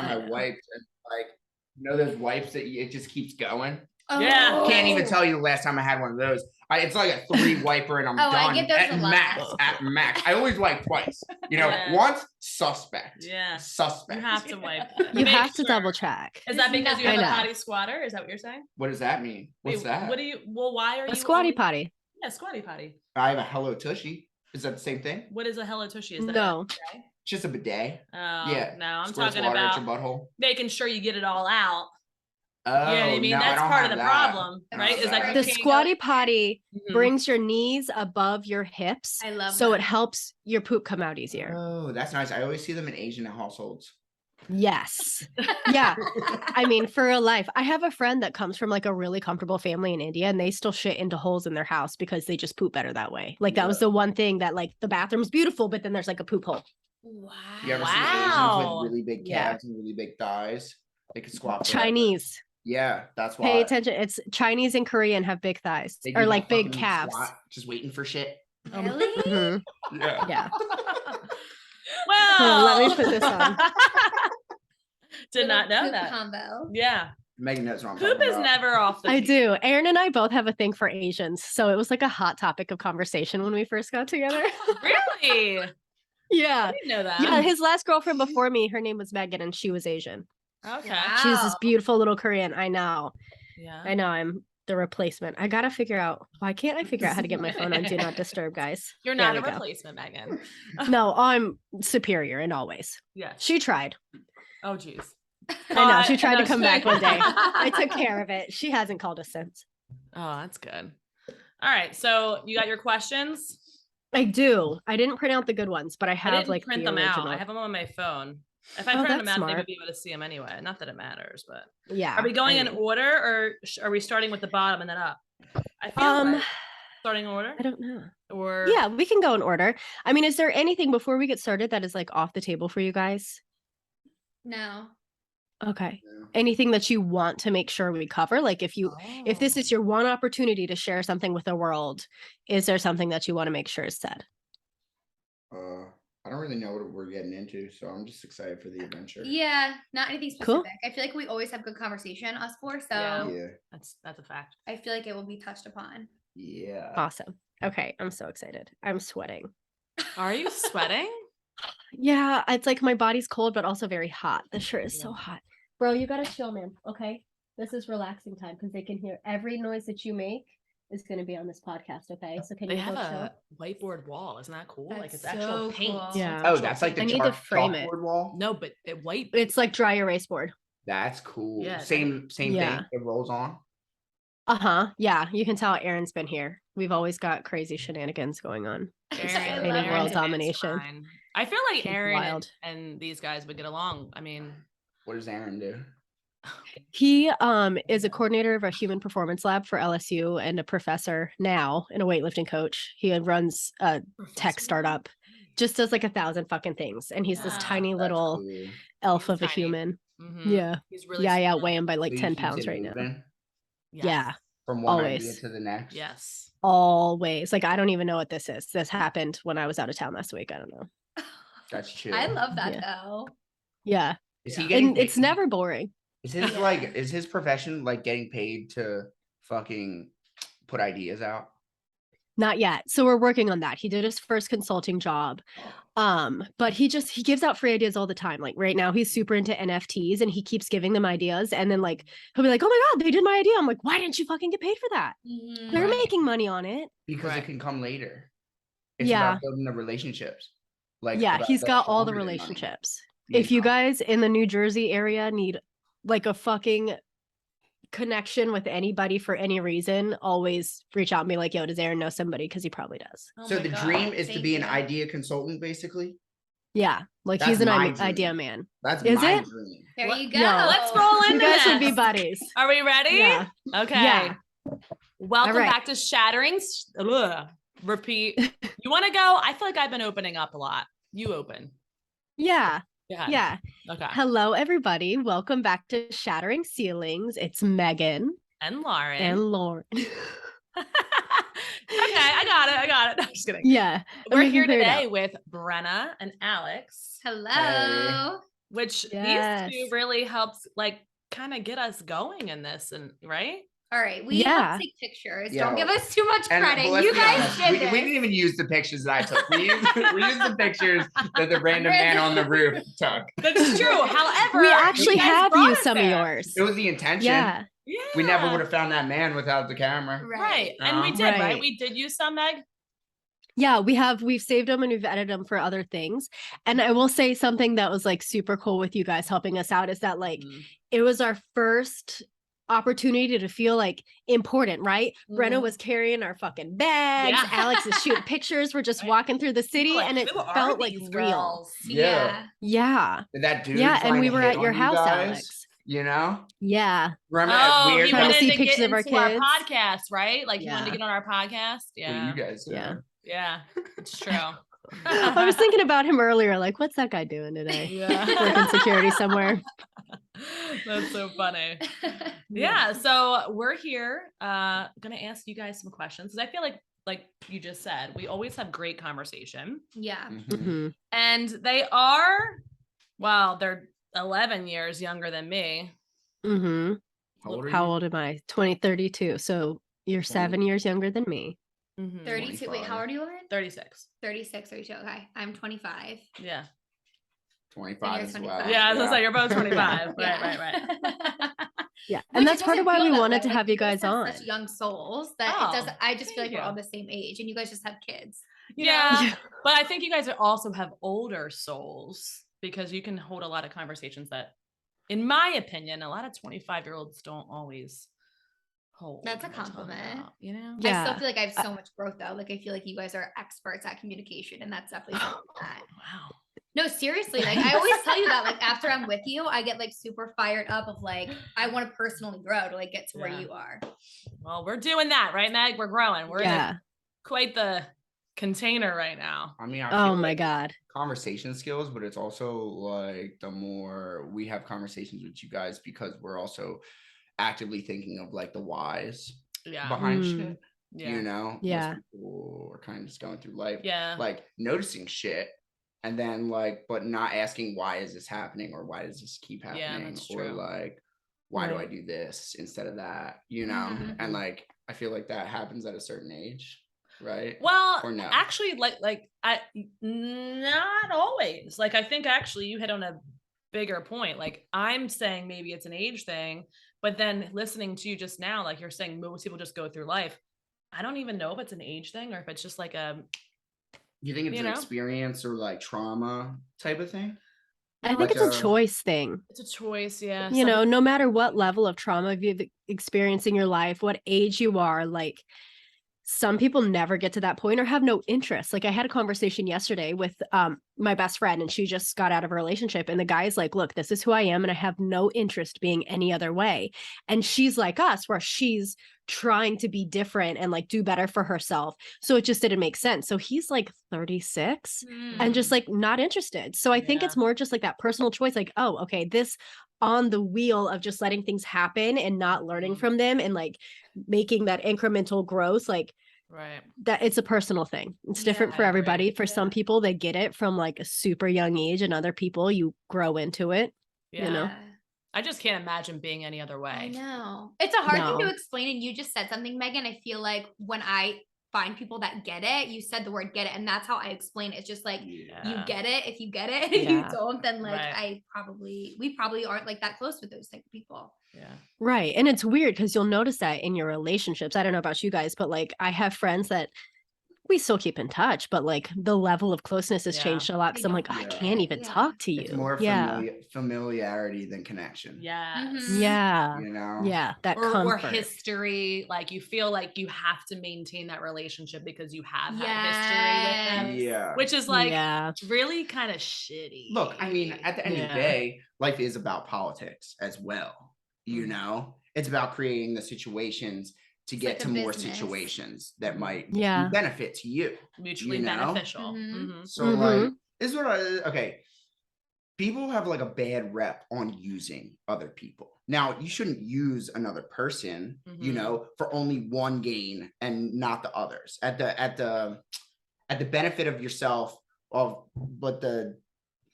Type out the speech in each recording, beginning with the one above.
I wiped, and like, those wipes that it just keeps going. Oh. Yeah. Can't even tell you the last time I had one of those. It's like a 3 wiper and I'm done. I get those at a lot. max. At max. I always wipe twice. Once suspect. Yeah. Suspect. You have to wipe. You have to double check. Is that because you have a potty squatter? Is that what you're saying? What does that mean? What's that? Why are you a squatty potty? Yeah, squatty potty. I have a Hello Tushy. Is that the same thing? What is a Hello Tushy? Is that no? It's just a bidet. Oh, yeah. No, I'm Squirts talking water about at your butthole. making sure you get it all out. Oh, you know what I mean? no, That's part of the problem, right? Is like the squatty potty brings your knees above your hips. I love so that. It helps your poop come out easier. Oh, that's nice. I always see them in Asian households. Yes. Yeah. I mean, for real life. I have a friend that comes from like a really comfortable family in India, and they still shit into holes in their house because they just poop better that way. Like that was the one thing that like the bathroom's beautiful, but then there's like a poop hole. Wow. You ever see Asians with really big calves and really big thighs? They can squat. Chinese. Yeah, that's why. Pay attention. It's Chinese and Korean have big thighs or like big calves. Just waiting for shit. Really? Yeah. Well, let me put this on. Did not know that. Combo. Yeah. Megan knows what I'm Poop is never off the I do. Aaron and I both have a thing for Asians. So it was like a hot topic of conversation when we first got together. Really? Yeah. I didn't know that. Yeah. His last girlfriend before me, her name was Megan, and she was Asian. Okay. Wow. She was this beautiful little Korean. I know. Yeah. I know. I'm the replacement. I got to figure out. Why can't I figure out how to get my phone on Do Not Disturb, guys? You're not a replacement, Megan. No, I'm superior in all ways. Yeah. She tried. Oh, geez. I know. She tried to come back one day. I took care of it. She hasn't called us since. Oh, that's good. All right. So you got your questions? I do. I didn't print out the good ones, but I have didn't like print the them original. out. I have them on my phone. If I print them out, they would be able to see them anyway. Not that it matters, but yeah. Are we going in order, or are we starting with the bottom and then up? I feel like starting in order. I don't know. Or yeah, we can go in order. I mean, is there anything before we get started that is like off the table for you guys? No. Okay. Anything that you want to make sure we cover? Like if this is your one opportunity to share something with the world, is there something that you want to make sure is said? I don't really know what we're getting into, so I'm just excited for the adventure. Yeah, not anything specific. Cool. I feel like we always have good conversation, us four. So yeah. That's a fact. I feel like it will be touched upon. Yeah. Awesome. Okay, I'm so excited. I'm sweating. Are you sweating? Yeah, it's like my body's cold, but also very hot. The shirt is so hot. Bro, you gotta chill, man. Okay? This is relaxing time because they can hear every noise that you make is going to be on this podcast. Okay? So can they you have go a chill? whiteboard wall? Isn't that cool? That's like it's so actual paint. cool. Yeah. Oh, that's like the I need to frame it. wall? No, but white. It's like dry erase board. That's cool. Yeah, Same yeah. thing. It rolls on. Yeah, you can tell Aaron's been here. We've always got crazy shenanigans going on. Aaron, world domination. I feel like He's Aaron wild. and these guys would get along. I mean, what does Aaron do? He is a coordinator of a human performance lab for LSU and a professor now and a weightlifting coach. He runs a tech startup, just does like 1,000 fucking things. And he's this tiny little elf of a human. Mm-hmm. Yeah. He's really I smart. outweigh him by like 10 pounds right now. Yes. Yeah. From one Always. idea to the next. Yes. Always. Like, I don't even know what this is. This happened when I was out of town last week. I don't know. That's true. I love that though. Yeah. Is he getting and paid? it's never boring. Is his is his profession like getting paid to fucking put ideas out? Not yet. So we're working on that. He did his first consulting job. But he gives out free ideas all the time. Like right now he's super into NFTs and he keeps giving them ideas. And then like, he'll be like, oh my God, they did my idea. I'm like, why didn't you fucking get paid for that? Mm-hmm. They're making money on it. Because it can come later. It's Yeah. about building the relationships. Like He's got all the relationships. If you guys in the New Jersey area need like a fucking connection with anybody for any reason, always reach out and be like, yo, does Aaron know somebody? Because he probably does. Oh So my the God. dream is to Thank be an you. idea consultant, basically. Yeah, like That's he's an my dream. idea man. That's Is my it? dream. There you go. No. Let's roll into You guys would this. be buddies. Are we ready? Yeah. Okay. Yeah. Welcome All right. back to Shattering. Repeat. You want to go? I feel like I've been opening up a lot. You open. Yeah. Yeah. Okay. Hello, everybody. Welcome back to Shattering Ceilings. It's Megan And Lauren. and Lauren. Okay, I got it. No, I'm just kidding. Yeah. We're We can here clear it today out. with Brenna and Alex. Hello. Hey. which Yes. these two really helps like kind of get us going in this, and right? All right, we Yeah. help take pictures. Yeah. Don't give us too much And credit. but let's You be guys honest, did we this. didn't even use the pictures that I took. We used the pictures that the random man on the roof took. That's true. However, We actually you guys have brought used us some of there. yours. It was the intention. Yeah. Yeah. We never would have found that man without the camera. Right. And we did, right? Right. We did use some, Meg. Yeah, we've saved them and we've edited them for other things. And I will say something that was like super cool with you guys helping us out is that like it was our first opportunity to feel like important, right? Brenna was carrying our fucking bags. Yeah. Alex is shooting pictures. We're just Right. walking through the city, Like, and it who are felt like these real. girls? Yeah. Yeah. That dude. Yeah, and trying we to were hit at your on you house, guys, Alex. You know? Yeah. Remember that Oh, weird he Trying to wanted see to pictures get of our into our kids. podcast, right? Like he wanted to Yeah. get on our podcast. What Yeah. do you guys do? Yeah. Yeah. It's true. I was thinking about him earlier, like, what's that guy doing today? Yeah. Working security somewhere. That's so funny. Yeah. So we're here gonna ask you guys some questions, because I feel like you just said, we always have great conversation. Yeah. Mhm. Mhm. And they are, well, they're 11 years younger than me. Mhm. How old are How you? old am I? 32. So you're 7 years younger than me. Mhm. 32. Wait, how 25. old are you, Lauren? 36. 36, 32. Okay. I'm 25. Yeah. 25 as 25. well. Yeah, I was gonna say you're both 25. Yeah. Right. Yeah. Which And it that's part of doesn't why feel we that wanted way. to Like, have you you guys have on. such young souls that Oh, it doesn't. I just feel like thank we're all you. the same age, and you guys just have kids. Yeah. Yeah. But I think you guys also have older souls, because you can hold a lot of conversations that, in my opinion, a lot of 25-year-olds don't always hold. That's a or talk compliment. about, you know? I still Yeah. feel like I have so much growth though. Like I feel like you guys are experts at communication, and that's definitely something that. Wow. No, seriously. Like I always tell you that. Like after I'm with you, I get like super fired up of like I want to personally grow to like get to where Yeah. you are. Well, we're doing that, right, Meg? We're growing. We're Yeah. in quite the container right now. I mean, I Oh feel my like God. conversation skills, but it's also like the more we have conversations with you guys, because we're also actively thinking of like the whys Yeah. behind Mm. shit. Yeah. You know? Yeah. Most people are kind of just going through life, Yeah. like noticing shit, and then like, but not asking why is this happening, or why does this keep Yeah, happening, that's or true. like why do I Right. do this instead of that, you know? Mhm. And like I feel like that happens at a certain age, right? Well, Or no? actually, like I not always. Like I think actually you hit on a bigger point. Like I'm saying maybe it's an age thing, but then listening to you just now, like you're saying most people just go through life. I don't even know if it's an age thing or if it's just like a, You think it's you an know? experience or like trauma type of thing? I think Like it's a choice thing. it's a choice. Yeah. You know, no matter what level of trauma you've experienced in your life, what age you are, like some people never get to that point or have no interest. Like I had a conversation yesterday with my best friend, and she just got out of a relationship, and the guy's like, look, this is who I am and I have no interest being any other way. And she's like us, where she's trying to be different and like do better for herself. So it just didn't make sense. So he's like 36 and just like not interested. So I think Yeah. it's more just like that personal choice, like, oh, okay, this on the wheel of just letting things happen and not learning from them and like making that incremental growth, like Right. that it's a personal thing. It's Yeah, different for I agree. everybody. For some Yeah. people, they get it from like a super young age, and other people you grow into it. Yeah. You know? I just can't imagine being any other way. I know. It's a hard thing No. to explain, and you just said something, Megan. I feel like when I find people that get it, you said the word get it, and that's how I explain it. It's just like you Yeah. get it. If you get it, and if you Yeah. don't, then like Right. we probably aren't like that close with those type of people. Yeah. Right. And it's weird because you'll notice that in your relationships. I don't know about you guys, but like I have friends that we still keep in touch, but like the level of closeness has Yeah. changed a lot. They Cause I'm like, don't I get can't it. even Yeah. talk to you. It's more Yeah. familiarity than connection. Yes. Mhm. Yeah. You know? Yeah. That Or comfort. history, like you feel like you have to maintain that relationship because you have had Yes. history with them, Yeah. which is like yeah. really kind of shitty. Look, I mean, at the end of the Yeah. day, life is about politics as well. You Mhm. know, it's about creating the situations to It's get like a to more business. situations that might Yeah. be benefit to you. Mutually you know? beneficial. Mhm. Mhm. So Mhm. like, this is what okay. People have like a bad rep on using other people. Now, you shouldn't use another person, you Mhm. know, for only one gain and not the others. At the benefit of yourself, of but the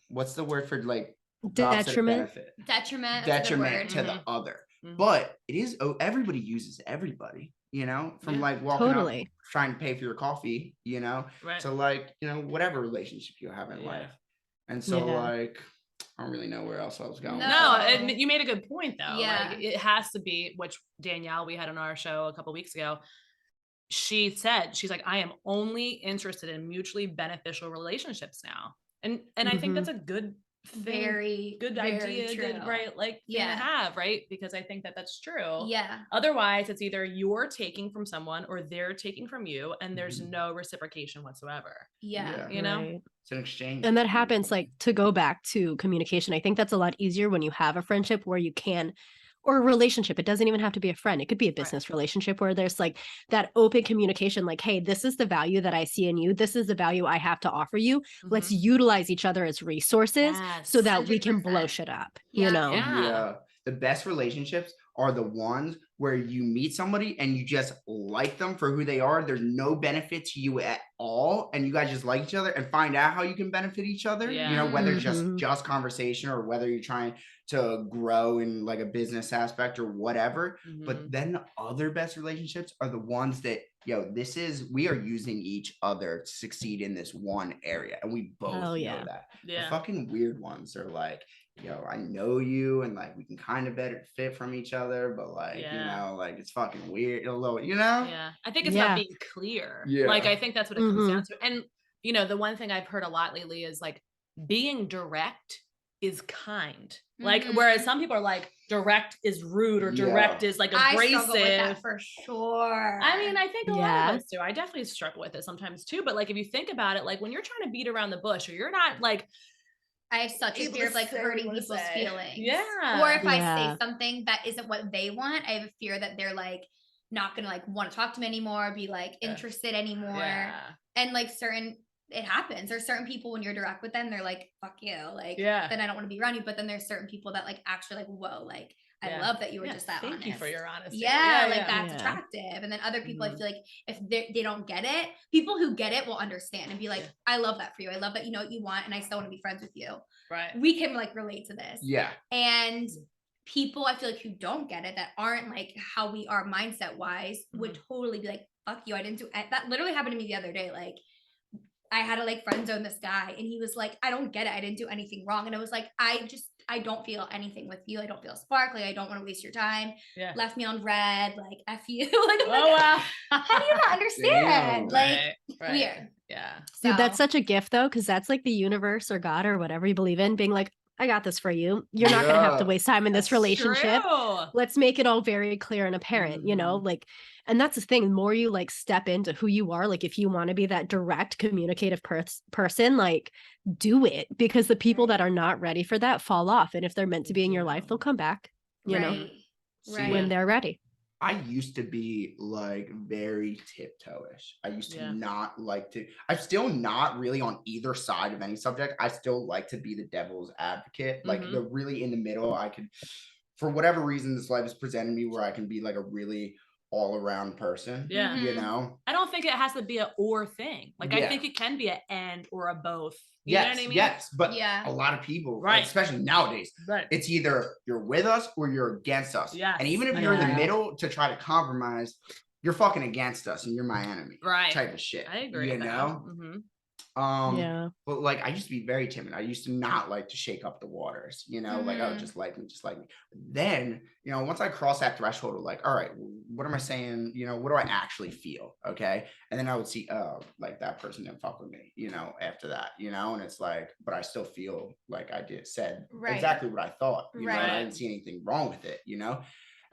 what's the word for like The opposite of Detriment. benefit. Detriment. That's a good Detriment word. to the other. Mhm. But it is, everybody uses everybody, you know, from Yeah. like walking Totally. up trying to pay for your coffee, you know, Right. to like, you know, whatever relationship you have in Yeah. life. And so Yeah. like, I don't really know where else I was going. with No. No, that. and you made a good point though. Yeah. Like it has to be, which Danielle we had on our show a couple weeks ago. She said, she's like, I am only interested in mutually beneficial relationships now. And I think that's a good thing, Very good very idea, good true. right like thing Yeah. to have, right? Because I think that that's true. Yeah. Otherwise, it's either you're taking from someone or they're taking from you, and there's Mhm. no reciprocation whatsoever. Yeah. You know? Right. It's an exchange. And that happens, like, to go back to communication. I think that's a lot easier when you have a friendship where you can, or a relationship. It doesn't even have to be a friend. It could be a business relationship where there's like that open communication, like, hey, this is the value that I see in you. This is the value I have to offer you. Let's Mhm. utilize each other as resources so Yes. that we can blow 100%. shit up, Yeah. you know? Yeah. The best relationships are the ones where you meet somebody and you just like them for who they are. There's no benefit to you at all, and you guys just like each other and find out how you can benefit each other. Yeah. You know, whether Mhm. just conversation or whether you're trying to grow in like a business aspect or whatever. Mhm. But then the other best relationships are the ones that, we are using each other to succeed in this one area, and we both Hell know yeah. that. The Yeah. fucking weird ones are like, I know you, and like we can kind of better fit from each other, but like, Yeah. like it's fucking weird a little, you know? Yeah. I think it's Yeah. about being clear. Yeah. Like I think that's what it comes down Mhm. to. And the one thing I've heard a lot lately is like being direct is kind. Like whereas some people are like direct is rude or direct is like I abrasive. struggle with that for sure. I mean, I think a lot Yeah. of us do. I definitely struggle with it sometimes too. But like if you think about it, like when you're trying to beat around the bush or you're not like I have such a able fear to of like say what hurting you wanna people's say. feelings. Yeah. Or if I Yeah. say something that isn't what they want, I have a fear that they're like not gonna like want to talk to me anymore, be like interested anymore. Yeah. And like it happens. There's certain people when you're direct with them, they're like, fuck you. Like then I don't want to be around you. But then there's certain people that like actually like, whoa, like I love that you were just that honest. Thank you for your honesty. Yeah, like that's Yeah. attractive. And then other people, I feel like if they don't get it, people who get it will understand and be like, I love that for you. I love that you know what you want, and I still want to be friends with you. Right. We can like relate to this. Yeah. And people, I feel like who don't get it, that aren't like how we are mindset wise, would totally be like, fuck you. I didn't do that. Literally happened to me the other day. Like I had to like friend zone this guy, and he was like, I don't get it. I didn't do anything wrong. And I was like, I don't feel anything with you. I don't feel sparkly. I don't want to waste your time. Yeah. Left me on red. Like F you. Like, I'm Oh like, wow. how do you not understand? Damn. Like Right. weird. Yeah. Dude, that's So- such a gift though, because that's like the universe or God or whatever you believe in being like, I got this for you. You're not going to have to Yeah. waste time in this That's relationship. true. Let's make it all very clear and apparent, like, and that's the thing. The more you like step into who you are, like if you want to be that direct communicative person, like do it, because the people that are not ready for that fall off. And if they're meant to be in your life, they'll come back, you know, Right. when they're ready. I used to be like very tiptoe-ish. I used to not like to, I'm still not really on either side of any subject. I still like to be the devil's advocate, like the really in the middle. I could, for whatever reason, this life has presented me where I can be like a really all-around person. Yeah. You know? I don't think it has to be a or thing. Like I think it can be an and or a both. You know what I mean? Yes, but Yeah. a lot of people, Right. especially nowadays, Right. it's either you're with us or you're against us. Yes. And even if you're in the Yeah. middle to try to compromise, you're fucking against us and you're my enemy. Right. Type of shit. I agree. You with know? that. Mhm. Yeah. But like I used to be very timid. I used to not like to shake up the waters, like, oh, just like me, just like me. Then, once I crossed that threshold of like, all right, what am I saying? What do I actually feel? Okay. And then I would see, oh, like that person didn't fuck with me, after that, and it's like, but I still feel like I said exactly what I thought, and I didn't see anything wrong with it, And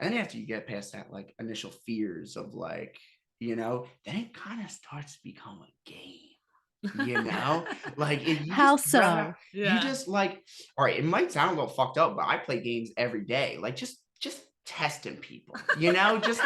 then after you get past that, like initial fears of like, then it kind of starts to become a game. Like if you How just, so? Brenna, Yeah. you just like, all right, it might sound a little fucked up, but I play games every day, like just testing people, just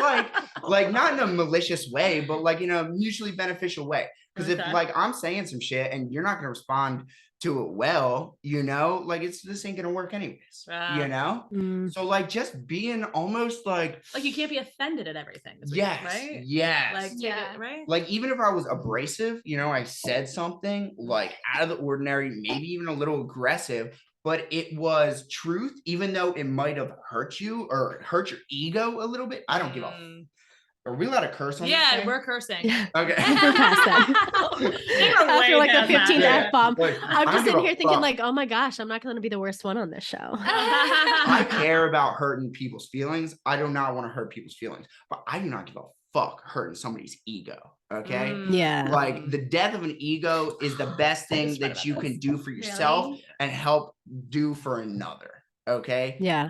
like not in a malicious way, but like in a mutually beneficial way. Because if like I'm saying some shit and you're not gonna respond to it well, like this ain't gonna work anyways, So like just being almost like you can't be offended at everything. Yes, right? yes. Like right? Like even if I was abrasive, I said something like out of the ordinary, maybe even a little aggressive, but it was truth, even though it might have hurt you or hurt your ego a little bit. I don't give a. Are we allowed to curse on this Yeah, thing? we're cursing. Yeah. Okay. We're past that. We're After way like the past that. 15th Yeah. F-bomb. Like, I I'm don't just give sitting a here thinking fuck. like, oh my gosh, I'm not going to be the worst one on this show. I care about hurting people's feelings. I do not want to hurt people's feelings, but I do not give a fuck hurting somebody's ego. Okay. Yeah. Like the death of an ego is the best thing just read that about you this. can do for yourself Really? and help do for another. Okay. Yeah.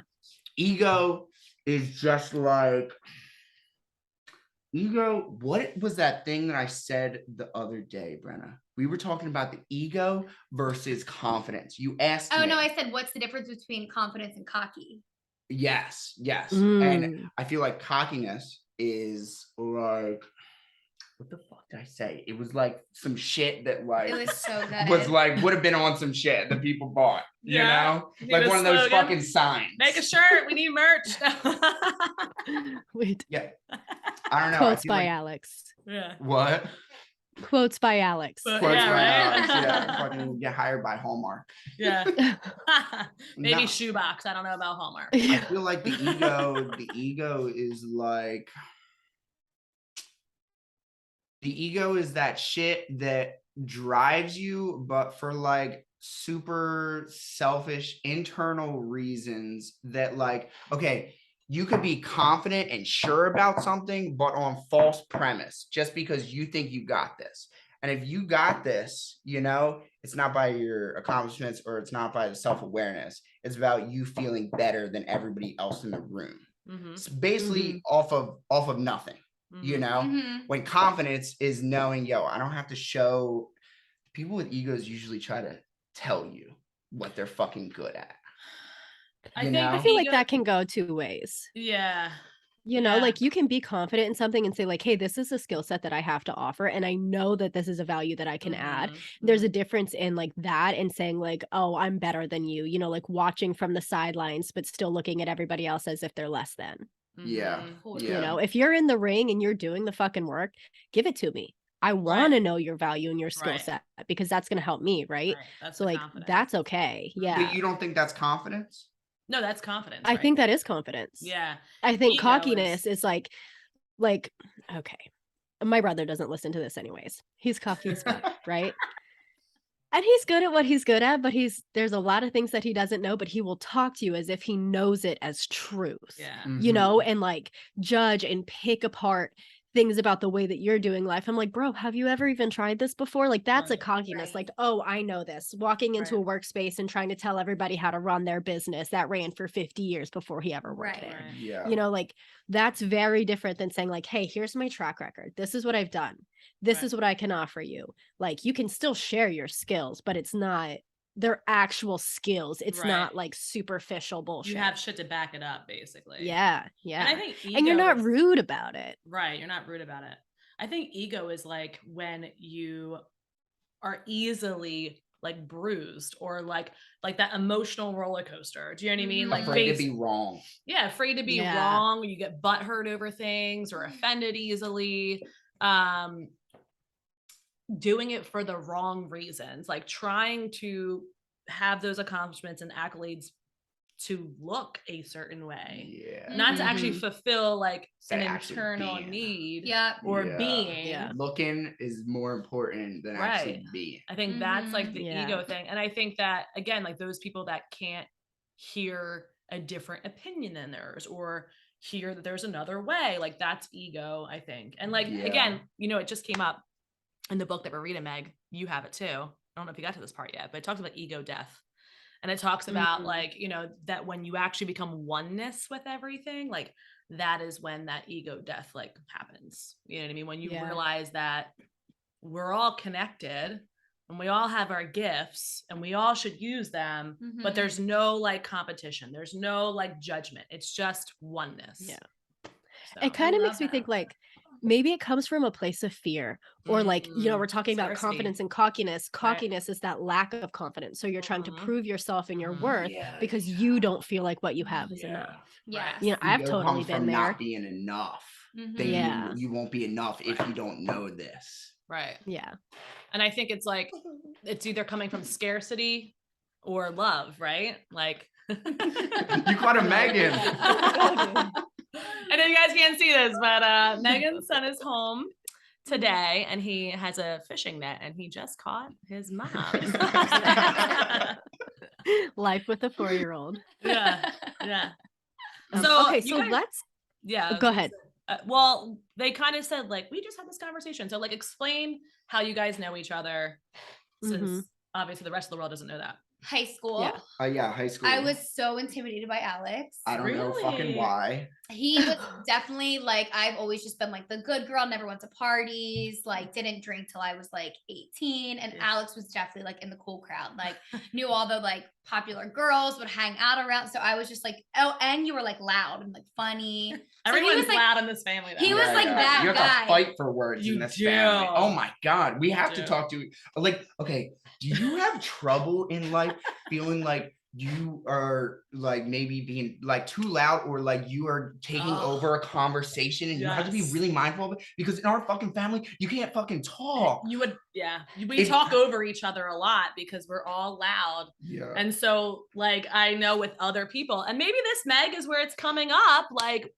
Ego is just like ego. What was that thing that I said the other day, Brenna? We were talking about the ego versus confidence. You asked Oh me. no, I said, what's the difference between confidence and cocky? Yes. Mm. And I feel like cockiness is like, what the fuck did I say? It was like some shit that like It was so good. was like would have been on some shit that people bought, you Yeah. know? You need Like a one of those slogan. fucking signs. Make a shirt. We need merch. Wait. Yeah. I don't know. Quotes I feel by like, Alex. Yeah. what? Quotes by Alex. But- Quotes yeah, by right? Alex. Yeah, fucking get hired by Hallmark. Yeah. Maybe No. shoebox. I don't know about Hallmark. I feel like the ego is like the ego is that shit that drives you, but for like super selfish internal reasons that like, okay, you could be confident and sure about something, but on false premise just because you think you got this. And if you got this, you know, it's not by your accomplishments or it's not by the self-awareness. It's about you feeling better than everybody else in the room. Mhm. It's basically off of nothing, you Mhm. know? Mhm. When confidence is knowing, yo, I don't have to show. People with egos usually try to tell you what they're fucking good at. I You think know? I feel like ego- that can go two ways. Yeah. You know, Yeah. like you can be confident in something and say like, hey, this is a skill set that I have to offer. And I know that this is a value that I can add. Mhm. There's a difference in like that and saying like, oh, I'm better than you know, like watching from the sidelines, but still looking at everybody else as if they're less than. Yeah. Mhm. Yeah. You know, if you're in the ring and you're doing the fucking work, give it to me. I want to know your value and your skill Right. set because that's going to help me. Right. Right. That's So the like, confidence. that's okay. Yeah. But you don't think that's confidence? No, that's confidence. I right think there. that is confidence. Yeah. I think Ego cockiness is like, okay, my brother doesn't listen to this anyways. He's cocky as fuck, right? And he's good at what he's good at, but there's a lot of things that he doesn't know, but he will talk to you as if he knows it as truth. Yeah. You Mhm. know, and like judge and pick apart things about the way that you're doing life. I'm like, bro, have you ever even tried this before? Like that's a Right. cockiness. Right. Like, oh, I know this. Walking into Right. a workspace and trying to tell everybody how to run their business that ran for 50 years before he ever worked Right. there. Right. Yeah. You know, like that's very different than saying like, hey, here's my track record. This is what I've done. This Right. is what I can offer you. Like you can still share your skills, but it's not their actual skills. It's Right. not like superficial bullshit. You have shit to back it up, basically. Yeah. And I think ego And you're not is- rude about it. Right. You're not rude about it. I think ego is like when you are easily like bruised or like that emotional roller coaster. Do you know what I mean? Like Afraid to face- be wrong. yeah, afraid to be Yeah. wrong, you get butt hurt over things or offended easily. Doing it for the wrong reasons, like trying to have those accomplishments and accolades to look a certain way, Yeah. not to actually Mhm. fulfill like Say an actually internal being. need Yeah. or Yeah. being. Yeah. Looking is more important than actually being. I think that's like the Yeah. ego thing. And I think that again, like those people that can't hear a different opinion than theirs or hear that there's another way, like that's ego, I think. And like Yeah. again, you know, it just came up in the book that we're reading, Meg. You have it too. I don't know if you got to this part yet, but it talks about ego death. And it talks about like, you know, that when you actually become oneness with everything, like that is when that ego death like happens. You know what I mean? When you Yeah. realize that we're all connected and we all have our gifts and we all should use them, but Mhm. there's no like competition. There's no like judgment. It's just oneness. Yeah. So, It kind I of love makes me that. think like maybe it comes from a place of fear or like, you know, we're talking about Scarcity. confidence and cockiness. Cockiness is that lack of confidence. So you're trying to Mhm. prove yourself and your Mhm. worth Yeah, because you don't feel like what you have is Yeah. enough. Yes. You know, I've Ego totally comes been from there. not being enough. Mhm. Thinking Yeah. you won't be enough if you don't know this. Right. Yeah. And I think it's like, it's either coming from scarcity or love, right? Like You caught a Megan. I know you guys can't see this, but Megan's son is home today and he has a fishing net and he just caught his mom. Life with a 4-year-old. Yeah. Okay, you so guys- let's yeah. go ahead. Well, they kind of said like, we just had this conversation. So like explain how you guys know each other since obviously the rest of the world doesn't know that. High school. Yeah. Yeah, high school. I was so intimidated by Alex. I don't know fucking Really? why. He was definitely like, I've always just been like the good girl, never went to parties, like didn't drink till I was like 18. And Yeah. Alex was definitely like in the cool crowd, like knew all the like popular girls, would hang out around. So I was just like, oh, and you were like loud and like funny. Everyone's was, like, loud in this family. Though. he was like that You have guy. to fight for words You in this do. family. Oh my God. We have to do. talk to, like, okay, do you have trouble in life feeling like you are like maybe being like too loud or like you are taking over a conversation and you have to be Yes. really mindful of it? Because in our fucking family, you can't fucking talk. You would, yeah. We talk over each other a lot because we're all loud. Yeah. And so, like, I know with other people, and maybe this Meg is where it's coming up, like,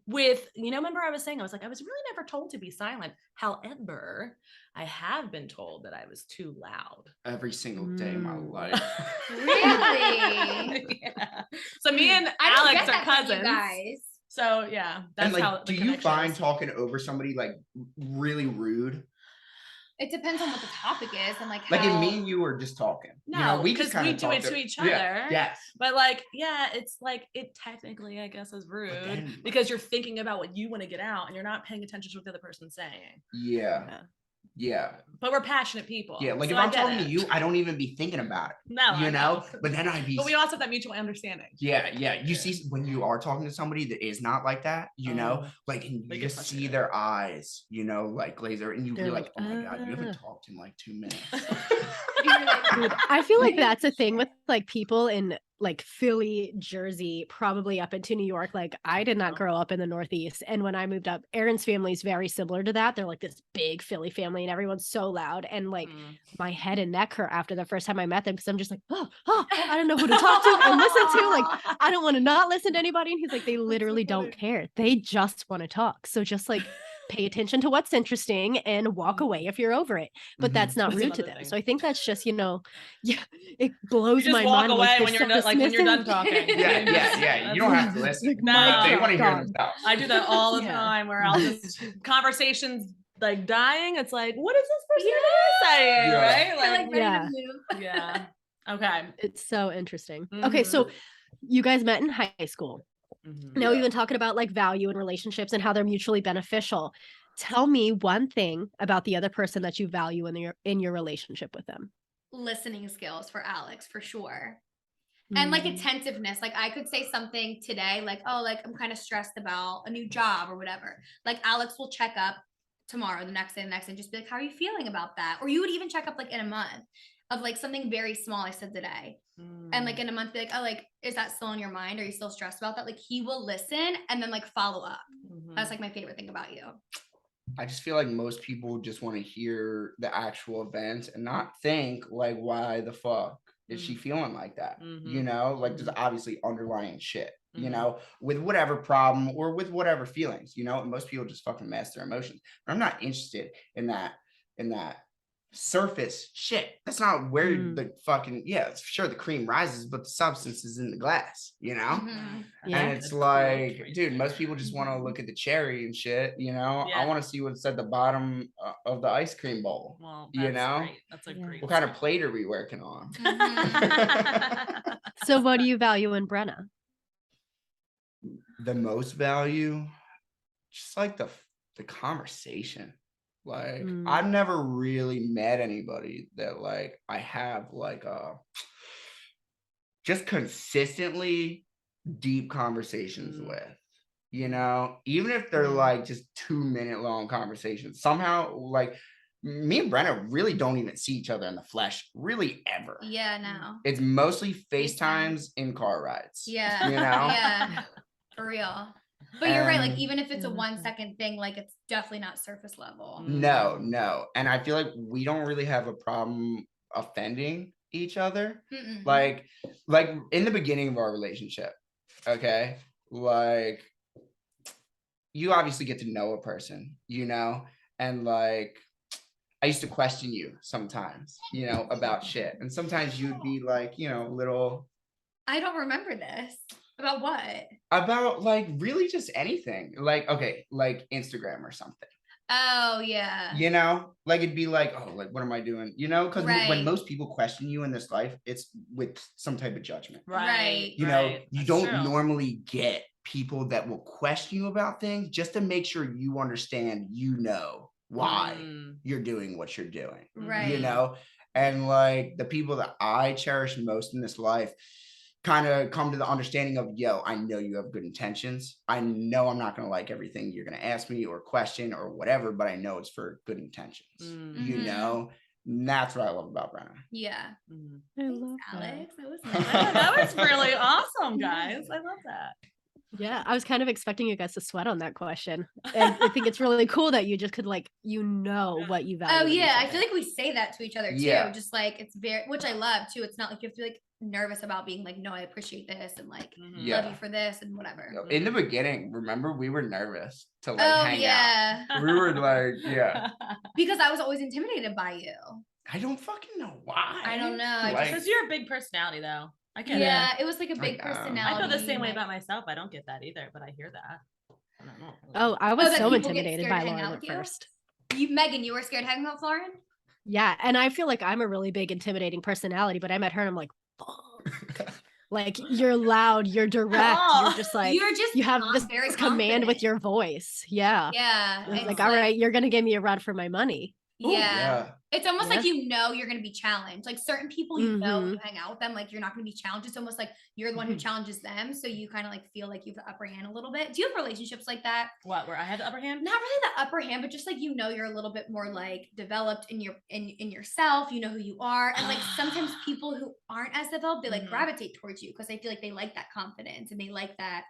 with, remember I was saying, I was like, I was really never told to be silent. However, I have been told that I was too loud. Every single day of my life. Really? Yeah. So me and I don't Alex get are that from you cousins. guys. So yeah, that's And like, how. do you find talking over somebody like really rude? It depends on what the topic is and like Like how. if me and you are just talking. No, we because just kind we of do it to each other. Yes. But like, yeah, it's like it technically, I guess, is rude then, because you're thinking about what you want to get out and you're not paying attention to what the other person's saying. Yeah. But we're passionate people. Yeah. Like so if I'm I get talking it. to you, I don't even be thinking about it. No, I know. But then I'd be. But we also have that mutual understanding. Yeah. You see, when you are talking to somebody that is not like that, like, and you just see their eyes, like laser, and you're like, oh my God, you haven't talked in like 2 minutes. Dude, I feel like that's a thing with like people in like Philly, Jersey, probably up into New York. Like I did not grow up in the Northeast. And when I moved up, Aaron's family is very similar to that. They're like this big Philly family and everyone's so loud. And like my head and neck hurt after the first time I met them because I'm just like, I don't know who to talk to and listen to. Like, I don't want to not listen to anybody. And he's like, they literally don't care. They just want to talk. So just like pay attention to what's interesting and walk away if you're over it. But that's not rude to them. So I think that's just, it blows my mind. You just walk away when you're done, like when you're done talking. Yeah. You don't have to listen. Like, no, they want to hear themselves. I do that all the time where I'll just conversations like dying. It's like, what is this person saying? Right? Like, yeah. Okay. It's so interesting. Okay, so you guys met in high school. Now we've been talking about like value and relationships and how they're mutually beneficial. Tell me one thing about the other person that you value in your relationship with them. Listening skills for Alex, for sure. And like attentiveness. Like I could say something today, like, oh, like I'm kind of stressed about a new job or whatever. Like Alex will check up tomorrow, the next day, and just be like, how are you feeling about that? Or you would even check up like in a month of like something very small I said today. And like in a month, be like, oh, like, is that still on your mind? Are you still stressed about that? Like he will listen and then like follow up. That's like my favorite thing about you. I just feel like most people just want to hear the actual event and not think like, why the fuck is she feeling like that? Like there's obviously underlying shit, with whatever problem or with whatever feelings, and most people just fucking mask their emotions. But I'm not interested in that surface shit. That's not where the fucking, sure the cream rises, but the substance is in the glass, and it's like, dude, most people just want to look at the cherry and shit, I want to see what's at the bottom of the ice cream bowl. Well, great. That's a great what kind of plate are we working on? So what do you value in Brenna? The most value, just like the conversation. Like I've never really met anybody that like I have like just consistently deep conversations with, even if they're like just 2-minute long conversations. Somehow like me and Brenna really don't even see each other in the flesh really ever. Yeah, no. It's mostly FaceTimes in car rides. Yeah. Yeah. For real. But you're right, like even if it's a 1 second thing, like it's definitely not surface level. No. And I feel like we don't really have a problem offending each other. Mm-mm. Like in the beginning of our relationship, okay? Like, you obviously get to know a person, and like, I used to question you sometimes, about shit. And sometimes you'd be like, little I don't remember this. About what? about like really just anything. Like, okay, like Instagram or something. Oh yeah. Like it'd be like, oh, like what am I doing? Because when Right. most people question you in this life, it's with some type of judgment. Right. You That's don't true. normally get people that will question you about things just to make sure you understand, why you're doing what you're doing. Right. And like the people that I cherish most in this life kind of come to the understanding of, I know you have good intentions. I know I'm not going to like everything you're going to ask me or question or whatever, but I know it's for good intentions. Mhm. And that's what I love about Brenna. Yeah. I Thanks, love Alex. That was Yeah, nice. that was really awesome, guys. I love that. Yeah, I was kind of expecting you guys to sweat on that question. And I think it's really cool that you just could what you value. Oh in each yeah, I other. feel like we say that to each other too. Yeah. Just like it's very, which I love too. It's not like you have to be like nervous about being like, no, I appreciate this and like love you for this and whatever. In the beginning, remember, we were nervous to like Oh hang yeah. out. We were like, Because I was always intimidated by you. I don't fucking know why. I don't know. Like, Because you're a big personality, though. I get Yeah, it was like a big I know. personality. I feel the same way like- about myself. I don't get that either, but I hear that. I don't know. Oh, I was that so people get intimidated scared by to hang Lauren out at with you? first. Megan, you were scared to hang out with Lauren? Yeah, and I feel like I'm a really big intimidating personality, but I met her and I'm like, fuck. Like you're loud, you're direct, you're just like you have not this very command with confident. your voice. Yeah. Yeah. I was it's like, all right, you're gonna give me a run for my money. Yeah. It's almost like Yeah. you're going to be challenged. Like certain people, when you hang out with them, like you're not going to be challenged. It's almost like you're the one who challenges them. So you kind of like feel like you have the upper hand a little bit. Do you have relationships like that? What, where I had the upper hand? Not really the upper hand, but just like you're a little bit more like developed in yourself. You know who you are. And like sometimes people who aren't as developed, they like gravitate towards you because they feel like they like that confidence and they like that.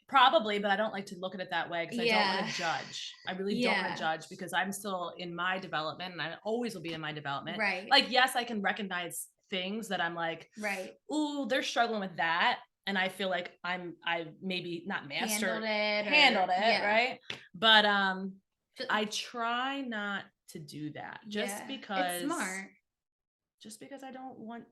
Probably, but I don't like to look at it that way because I don't want to judge. I really don't want Yeah. to judge because I'm still in my development and I always will be in my development. Right. Like, yes, I can recognize things that I'm like, Right. ooh, they're struggling with that. And I feel like I maybe not mastered handled it, yeah. right? But I try not to do that just because it's smart. Just because I don't want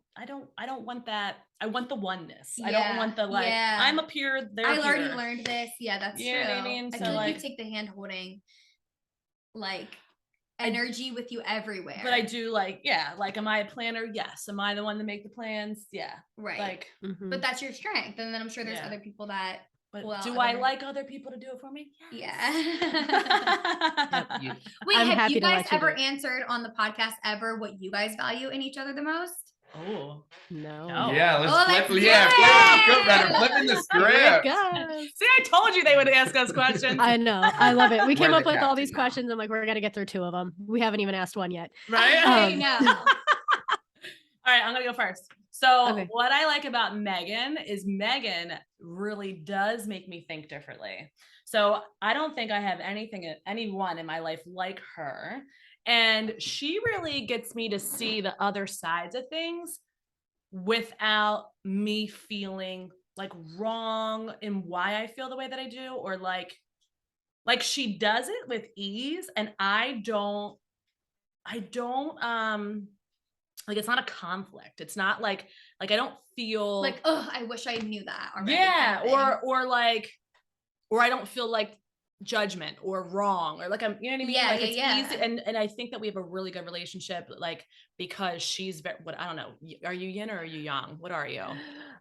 that. I want the oneness. Yeah. I don't want the like I'm up here, they're I already here. learned this. Yeah, that's You true. know what I mean? I So feel like like you take the hand holding like energy with you everywhere. but I do like, like am I a planner? Yes. Am I the one to make the plans? Yeah. Right. Like but that's your strength. And then I'm sure there's other people that do I like other people to do it for me? Yes. Yeah. Wait, I'm have happy you to guys let you ever do it. answered on the podcast ever what you guys value in each other the most? Oh no. Yeah, let's let's flip. do Yeah, it. flipping the script. See, I told you they would ask us questions. I know. I love it. We came We're up the with all these captain now. questions. I'm like, we're gonna get through 2 of them. We haven't even asked one yet. Right? I know. All right, I'm gonna go first. So Okay. what I like about Megan is Megan really does make me think differently. So I don't think I have anyone in my life like her. And she really gets me to see the other sides of things without me feeling like wrong in why I feel the way that I do, or like she does it with ease. And I don't like it's not a conflict. It's not like I don't feel like, oh, I wish I knew that already. Yeah, kind of or I don't feel like judgment or wrong or like I'm, you know what I mean? Yeah, like yeah, it's easy, and I think that we have a really good relationship, like because she's very, what I don't know. Are you yin or are you yang? What are you?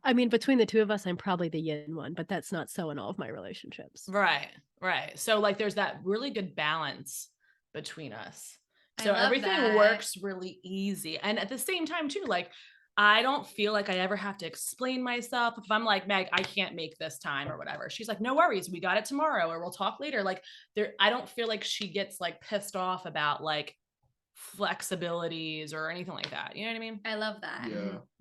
I mean, between the 2 of us, I'm probably the yin one, but that's not so in all of my relationships. Right. So like there's that really good balance between us. So I love everything that. works really easy. And at the same time too, like I don't feel like I ever have to explain myself. If I'm like, Meg, I can't make this time or whatever, she's like, no worries, we got it tomorrow or we'll talk later. Like I don't feel like she gets like pissed off about like flexibilities or anything like that. You know what I mean? I love that. Yeah.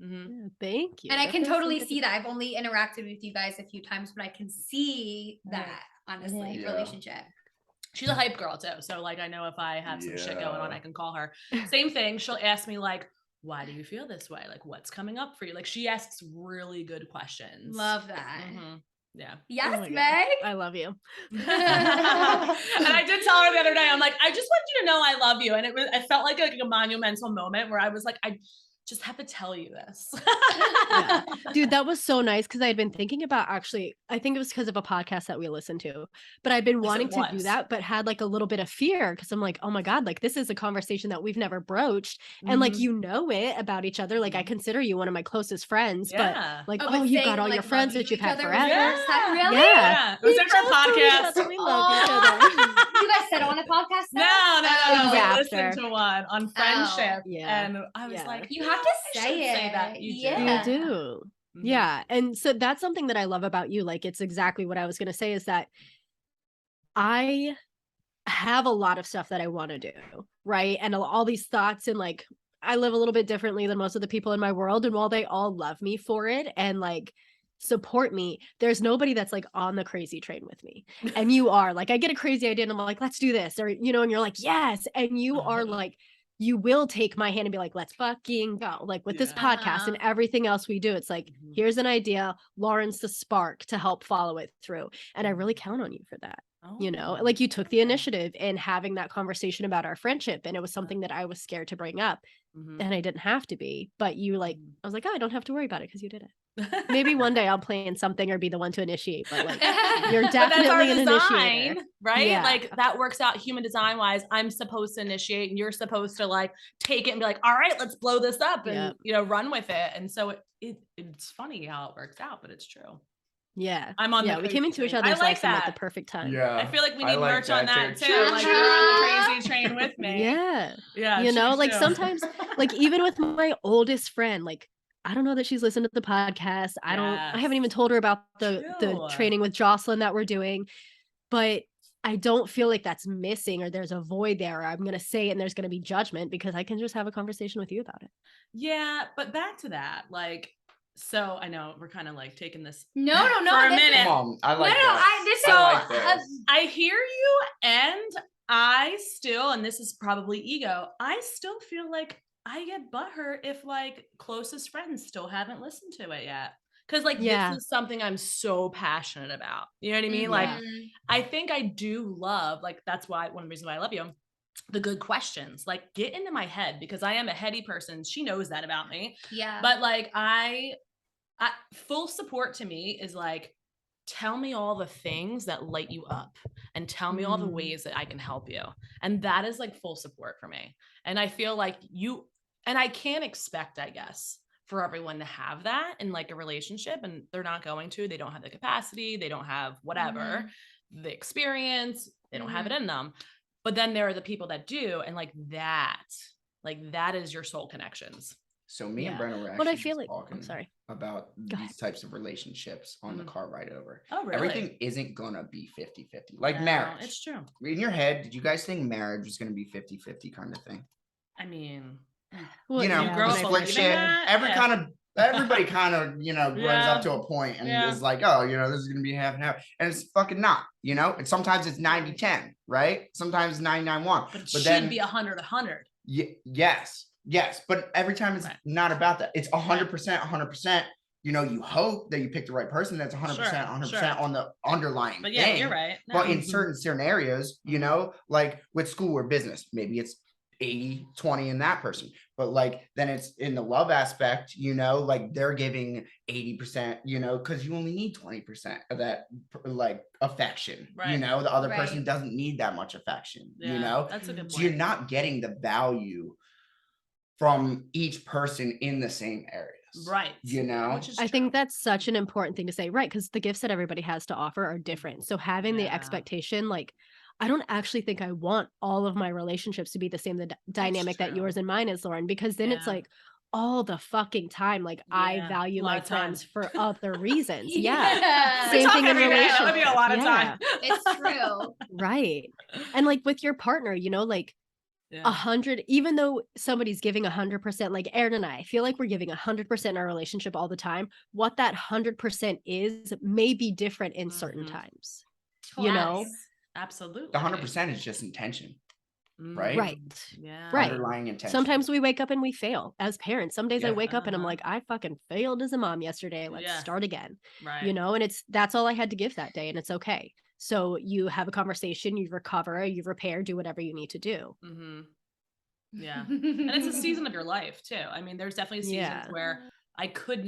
Mm-hmm. Yeah, thank you. And I That can feels so totally good see to- that. I've only interacted with you guys a few times, but I can see that, honestly, Yeah. relationship. She's a hype girl too. So like, I know if I have some shit going on, Yeah. I can call her. Same thing. She'll ask me like, why do you feel this way? Like, what's coming up for you? Like, she asks really good questions. Love that. Mhm. Yeah. Yes, Oh my God. Meg. I love you. And I did tell her the other day, I'm like, I just want you to know I love you. And I felt like a monumental moment where I was like, I just have to tell you this. Yeah. Dude, that was so nice because I had been thinking about actually, I think it was because of a podcast that we listened to, but I'd been Yes, it wanting to do was. that, but had like a little bit of fear because I'm like, oh my God, like this is a conversation that we've never broached. And like, Mhm. you know it about each other. Like I Mhm. consider you one of my closest friends, Yeah. but like, Oh, oh, but you've saying, got all like, your friends love that you you've to had each other was forever. first time? Really? Yeah. It was We our just told each podcast. other we love each Aw. other. You guys said on a podcast? No, though? no. was We after. listened to one on friendship. Yeah. And I was Yeah. like, You have to I should say say that. it. You do. Yeah. You do. Mhm. Yeah. And so that's something that I love about you. Like, it's exactly what I was going to say is that I have a lot of stuff that I want to do. Right. And all these thoughts, and like, I live a little bit differently than most of the people in my world. And while they all love me for it and like support me, there's nobody that's like on the crazy train with me. And you are like, I get a crazy idea and I'm like, let's do this. Or, you know, and you're like, yes. And you are like, you will take my hand and be like, let's fucking go. Like with this Yeah. podcast and everything else we do, it's like, Mhm. here's an idea, Lauren's the spark to help follow it through. And I really count on you for that. You know, Oh, like you took the okay. initiative in having that conversation about our friendship. And it was something that I was scared to bring up. Mhm. And I didn't have to be. But you like, Mhm. I was like, oh, I don't have to worry about it because you did it. Maybe one day I'll plan something or be the one to initiate. But like, you're But that's our definitely an initiator. design, right? Yeah. Like that works out human design wise. I'm supposed to initiate and you're supposed to like take it and be like, all right, let's blow this up and Yep. you know, run with it. And so it's funny how it works out, but it's true. Yeah. I'm on Yeah. the We came crazy into each train. I other's like lives in like the that. perfect time. Yeah. I feel like we I need like merch on that too. True, Like true. you're on the crazy train with me. Yeah. Yeah. You know, true, like true. sometimes, like even with my oldest friend, like I don't know that she's listened to the podcast. I haven't Yes. even told her about the True. training with Jocelyn that we're doing, but I don't feel like that's missing or there's a void there. Or I'm going to say it and there's going to be judgment because I can just have a conversation with you about it. Yeah, but back to that, like, so I know we're kind of like taking this No. for a this is- minute. Come on, I like no, this. this I is- like this. I hear you, and I still, and this is probably ego, I still feel like I get butthurt if like closest friends still haven't listened to it yet. Cause like Yeah. this is something I'm so passionate about. You know what I mean? Like Mhm. I think I do love, like that's why one reason why I love you, the good questions. Like get into my head because I am a heady person. She knows that about me. Yeah. But like I full support to me is like, tell me all the things that light you up and tell me all the ways that I can help you. And that is like full support for me. And I feel like you, and I can't expect, I guess, for everyone to have that in like a relationship, and they're not going to, they don't have the capacity, they don't have whatever, the experience, they don't have it in them. But then there are the people that do, and like that is your soul connections. So me and Yeah. Brenna were But I actually feel just like, talking I'm sorry. about Go these types of relationships on the car ride over. Oh, really? Everything isn't gonna be 50-50. Like No, marriage. it's true. In your head, did you guys think marriage was gonna be 50-50 kind of thing? I mean, Well, You know, You grow the up split believing shit. that? Yeah. Everybody kind of, you know, grows Yeah. up to a point and Yeah. is like, oh, you know, this is gonna be half and half. And it's fucking not, you know, and sometimes it's 90-10, right? Sometimes it's 99-1. but it But should then be 100-100. yes. But every time it's Right. not about that. It's 100%. You know, you hope that you pick the right person that's 100%, 100% on the underlying But yeah, thing. you're right. But No. in certain scenarios, you know, like with school or business, maybe it's 80-20 in that person. But like then it's in the love aspect, you know, like they're giving 80%, you know, because you only need 20% of that like affection. You Right. know, the other Right. person doesn't need that much affection, you Yeah, know. that's a good So you're point. not getting the value from each person in the same areas. Right. You know? Which is I true. think that's such an important thing to say, right? Because the gifts that everybody has to offer are different. So having the Yeah. expectation, like, I don't actually think I want all of my relationships to be the same dynamic that true. yours and mine is, Lauren, because then it's Yeah. like all the fucking time, like I Yeah, value a lot my of time. friends for other reasons. Yeah. Yeah. We Same talk thing in every day. That would be a relationships. lot of Yeah. time. It's true. Right. And like with your partner, you know, like Yeah. 100, even though somebody's giving 100%, like Aaron and I feel like we're giving 100% in our relationship all the time. What that 100% is may be different in certain Mhm. times. You know? Yes, absolutely. The 100% is just intention. right? Right. Yeah. Right. Underlying intention. Sometimes we wake up and we fail as parents. Some days I Yeah. wake up and I'm like, I fucking failed as a mom yesterday. Let's Yeah. start again. Right. You know, and that's all I had to give that day, and it's okay. So you have a conversation, you recover, you repair, do whatever you need to do. Yeah. And it's a season of your life too. I mean, there's definitely seasons where I didn't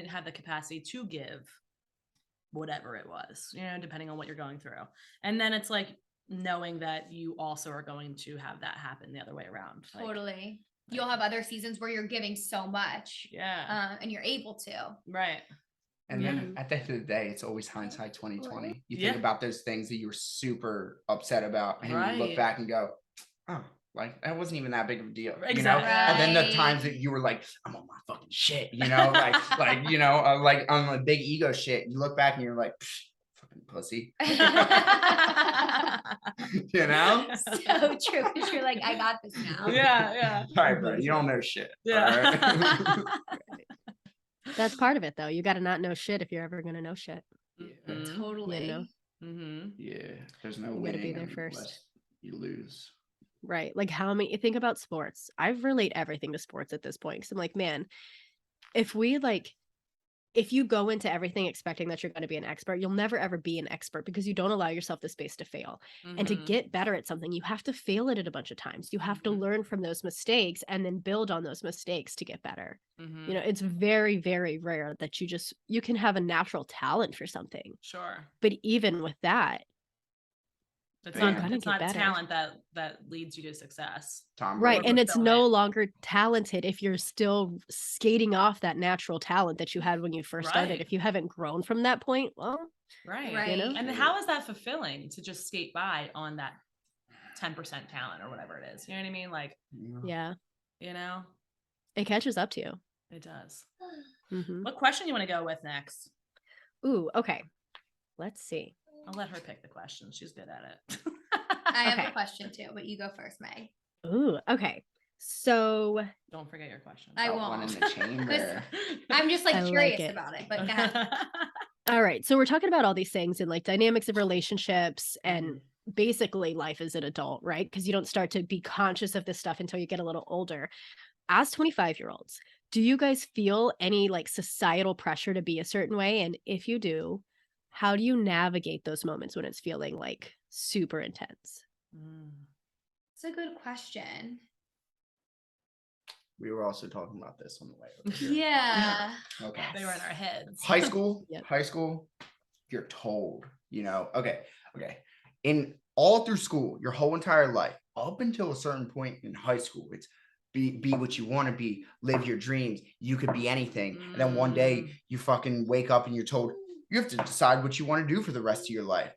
have the capacity to give whatever it was, you know, depending on what you're going through. And then it's like knowing that you also are going to have that happen the other way around. Totally. You'll have other seasons where you're giving so much. Yeah. And you're able to. Right. And then at the end of the day, it's always hindsight 2020. You think Yeah. about those things that you were super upset about, and you look Right. back and go, oh, like that wasn't even that big of a deal, you know? Exactly. And then the times that you were like, I'm on my fucking shit, you know, like you know, like on the big ego shit. You look back and you're like, fucking pussy, you know? So true. Because you're like, I got this now. Yeah. All right, bro, you don't know shit. Yeah. All right? That's part of it, though. You got to not know shit if you're ever going to know shit. Totally. You know? Yeah, there's no You gotta winning be there unless first. you lose. Right. Like think about sports. I relate everything to sports at this point. Cause I'm like, man, if you go into everything expecting that you're going to be an expert, you'll never ever be an expert because you don't allow yourself the space to fail. And to get better at something, you have to fail at it a bunch of times. You have to learn from those mistakes and then build on those mistakes to get better. You know, it's very, very rare that you can have a natural talent for something. Sure. But even with that, It's you're not gonna get better. talent that leads you to success. Right. And it's no fulfillment. longer talented if you're still skating off that natural talent that you had when you first started. Right. If you haven't grown from that point, well, Right. Right. you know? And how is that fulfilling to just skate by on that 10% talent or whatever it is? You know what I mean? Like, Yeah, you know, it catches up to you. it does. Mhm. What question you want to go with next? Ooh, okay. Let's see. I'll let her pick the question. She's good at it. I have Okay. a question too, but you go first, Meg. Ooh, okay. So Don't forget your question. I Got won't. one in the chamber. I'm just like I like curious it. about it, but go ahead. all right. So we're talking about all these things and like dynamics of relationships and basically life as an adult, right? Because you don't start to be conscious of this stuff until you get a little older. As 25-year-olds, do you guys feel any like societal pressure to be a certain way? And if you do, how do you navigate those moments when it's feeling like super intense? It's a good question. We were also talking about this on the way over here. Yeah. Okay. They were in our heads. High school, Yep. high school, you're told, you know, okay. In all through school, your whole entire life, up until a certain point in high school, it's be what you want to be, live your dreams. You could be anything. And then one day you fucking wake up and you're told you have to decide what you want to do for the rest of your life.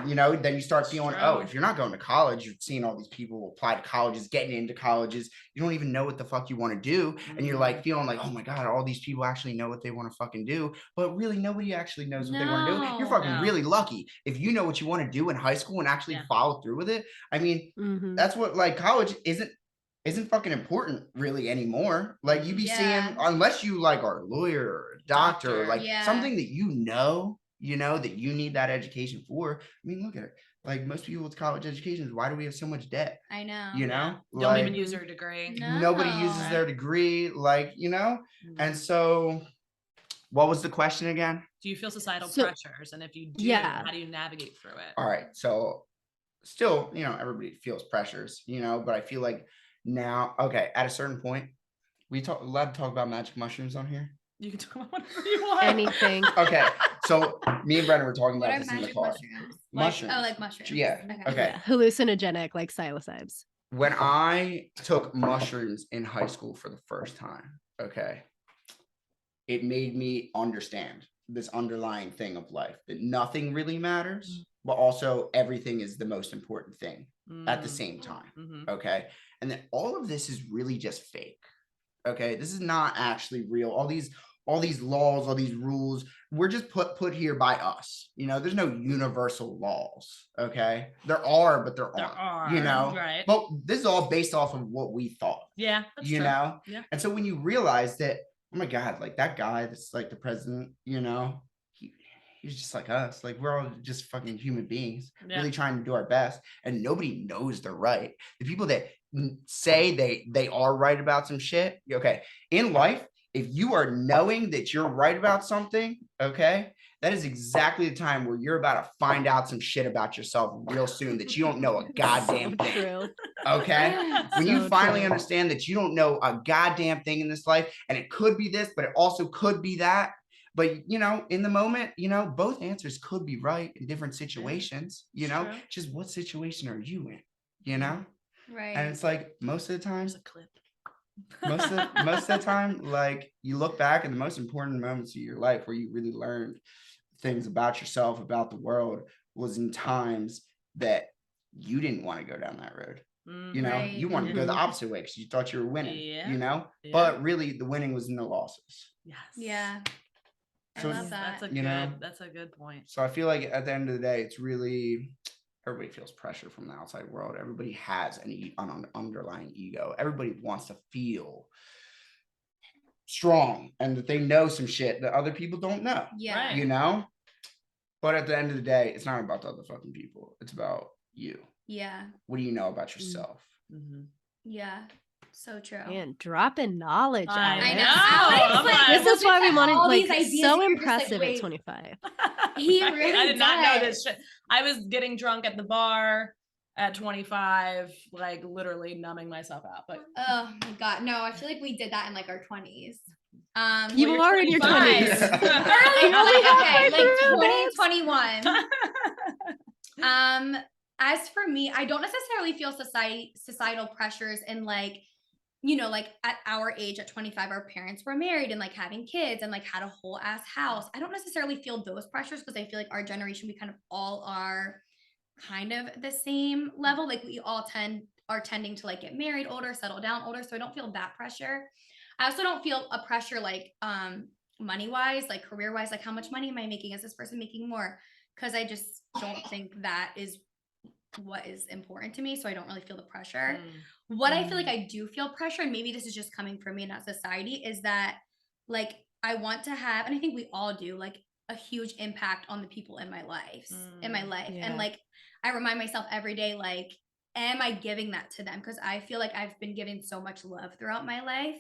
You know, then you start feeling, oh, if you're not going to college, you're seeing all these people apply to colleges, getting into colleges. You don't even know what the fuck you want to do. And you're like feeling like, oh my God, all these people actually know what they want to fucking do. But really, nobody actually knows what they want to do. You're fucking really lucky if you know what you want to do in high school and actually follow through with it. I mean, that's what like college isn't fucking important really anymore. Like you be seeing, unless you like are a lawyer or a doctor, or like something that you know that you need that education for. I mean, look at it. Like most people with college educations, why do we have so much debt? I know. You know, Don't even use their degree. Nobody uses their degree, like, you know. And so what was the question again? Do you feel societal pressures? And if you do, how do you navigate through it? All right. So still, you know, everybody feels pressures, you know, but I feel like now, okay, at a certain point, allowed to talk about magic mushrooms on here? You can talk about whatever you want. Anything. Okay. So me and Brenna were talking What about are this in the magic car. mushrooms? Mushrooms. Oh, like mushrooms. Yeah. Okay. Yeah. Hallucinogenic, like psilocybes. When I took mushrooms in high school for the first time, okay, it made me understand this underlying thing of life, that nothing really matters, but also everything is the most important thing at the same time. Okay. And then all of this is really just fake. Okay. This is not actually real. All these laws, all these rules, we're just put here by us. You know, there's no universal laws. Okay. There are, but there aren't, you know, right. But this is all based off of what we thought. Yeah. That's you true. know? Yeah. And so when you realize that, oh my God, like that guy that's like the president, you know, He's just like us. Like we're all just fucking human beings, Yeah. really trying to do our best, and nobody knows they're right. The people that say they are right about some shit, okay, in life, if you are knowing that you're right about something, okay, that is exactly the time where you're about to find out some shit about yourself real soon that you don't know a goddamn So thing. true. Okay. When you So finally true. understand that you don't know a goddamn thing in this life, and it could be this, but it also could be that. But in the moment, both answers could be right in different situations. True. Just what situation are you in? And Right. it's like most of the time, There's a clip. most of the time, like you look back and the most important moments of your life where you really learned things about yourself, about the world, was in times that you didn't want to go down that road. Right. You wanted to go the opposite way because you thought you were winning. Yeah. But really the winning was in the losses. Yes. Yeah. I So love that. That's a good point. So I feel like at the end of the day, it's really, everybody feels pressure from the outside world. Everybody has an underlying ego. Everybody wants to feel strong and that they know some shit that other people don't know. Yeah. Right. But at the end of the day, it's not about the other fucking people. It's about you. Yeah. What do you know about yourself? Mm-hmm. Yeah. So true. And dropping knowledge out. I know. I'm Alex, like, This is why we wanted all like these ideas so and you're just like, impressive wait. at 25. He Right? really I did not know does. this shit. I was getting drunk at the bar at 25, like literally numbing myself out. But Oh my God. No, I feel like we did that in like our 20s. You you're are in your 25. 20s. Early, You're only okay, halfway like through, 2021. As for me, I don't necessarily feel societal pressures and like, like at our age at 25, our parents were married and like having kids and like had a whole ass house. I don't necessarily feel those pressures because I feel like our generation, we kind of all are kind of the same level. Like we all are tending to like get married older, settle down older. So I don't feel that pressure. I also don't feel a pressure like money wise, like career wise, like how much money am I making? Is this person making more? Because I just don't think that is what is important to me. So I don't really feel the pressure. What I feel like I do feel pressure, and maybe this is just coming from me and not society, is that like I want to have, and I think we all do, like a huge impact on the people in my life. Yeah. And like I remind myself every day, like, am I giving that to them? Because I feel like I've been giving so much love throughout my life.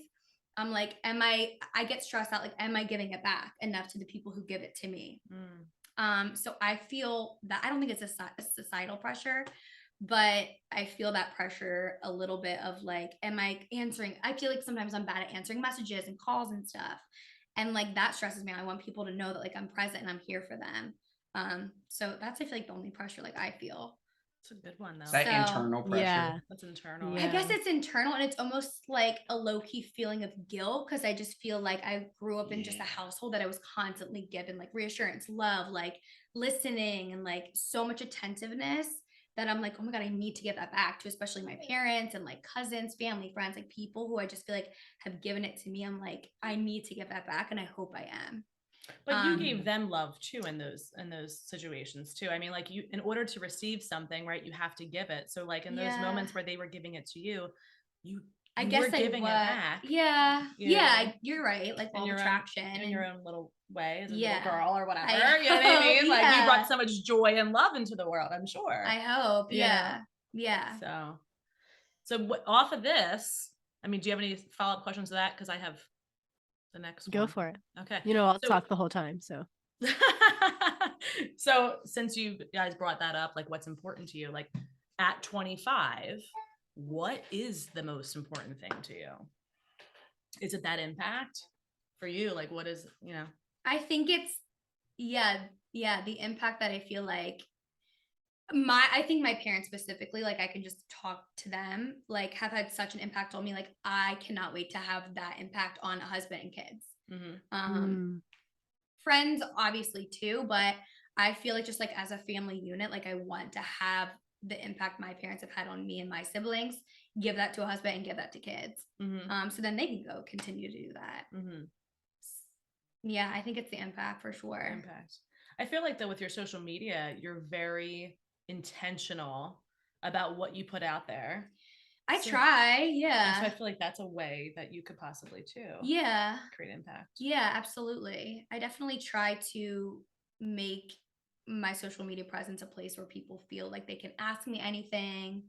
I'm like, I get stressed out, like, am I giving it back enough to the people who give it to me? So I feel that I don't think it's a societal pressure, but I feel that pressure a little bit of like, am I answering? I feel like sometimes I'm bad at answering messages and calls and stuff. And like that stresses me. I want people to know that like I'm present and I'm here for them. So that's I feel like the only pressure like I feel. It's a good one though. That So- internal pressure. Yeah. That's internal. Yeah. I guess it's internal and it's almost like a low-key feeling of guilt because I just feel like I grew up in just a household that I was constantly given like reassurance, love, like listening and like so much attentiveness that I'm like, oh my God, I need to give that back to especially my parents and like cousins, family, friends, like people who I just feel like have given it to me. I'm like, I need to give that back and I hope I am. But you gave them love too in those situations too. I mean, like you, in order to receive something, right, you have to give it. So like in those moments where they were giving it to you, I guess were giving it back. Yeah. you know, You're right. Like all the your traction in and your own little way as a Yeah. little girl or whatever. I You know what I mean? hope, Like you yeah. brought so much joy and love into the world, I'm sure. I hope. Yeah. Yeah. So off of this, I mean, do you have any follow-up questions to that? Because I have the next Go one. for it. Okay. I'll So- talk the whole time. So So since you guys brought that up, like what's important to you, like at 25, what is the most important thing to you? Is it that impact for you? Like what is, I think it's the impact that I feel like I think my parents specifically, like I can just talk to them, like have had such an impact on me. Like I cannot wait to have that impact on a husband and kids. Friends obviously too, but I feel like just like as a family unit, like I want to have the impact my parents have had on me and my siblings, give that to a husband and give that to kids. So then they can go continue to do that. Yeah, I think it's the impact for sure. Impact. I feel like though with your social media, you're very intentional about what you put out there. I try, And so I feel like that's a way that you could possibly too. Yeah. Create impact. Yeah, absolutely. I definitely try to make my social media presence a place where people feel like they can ask me anything.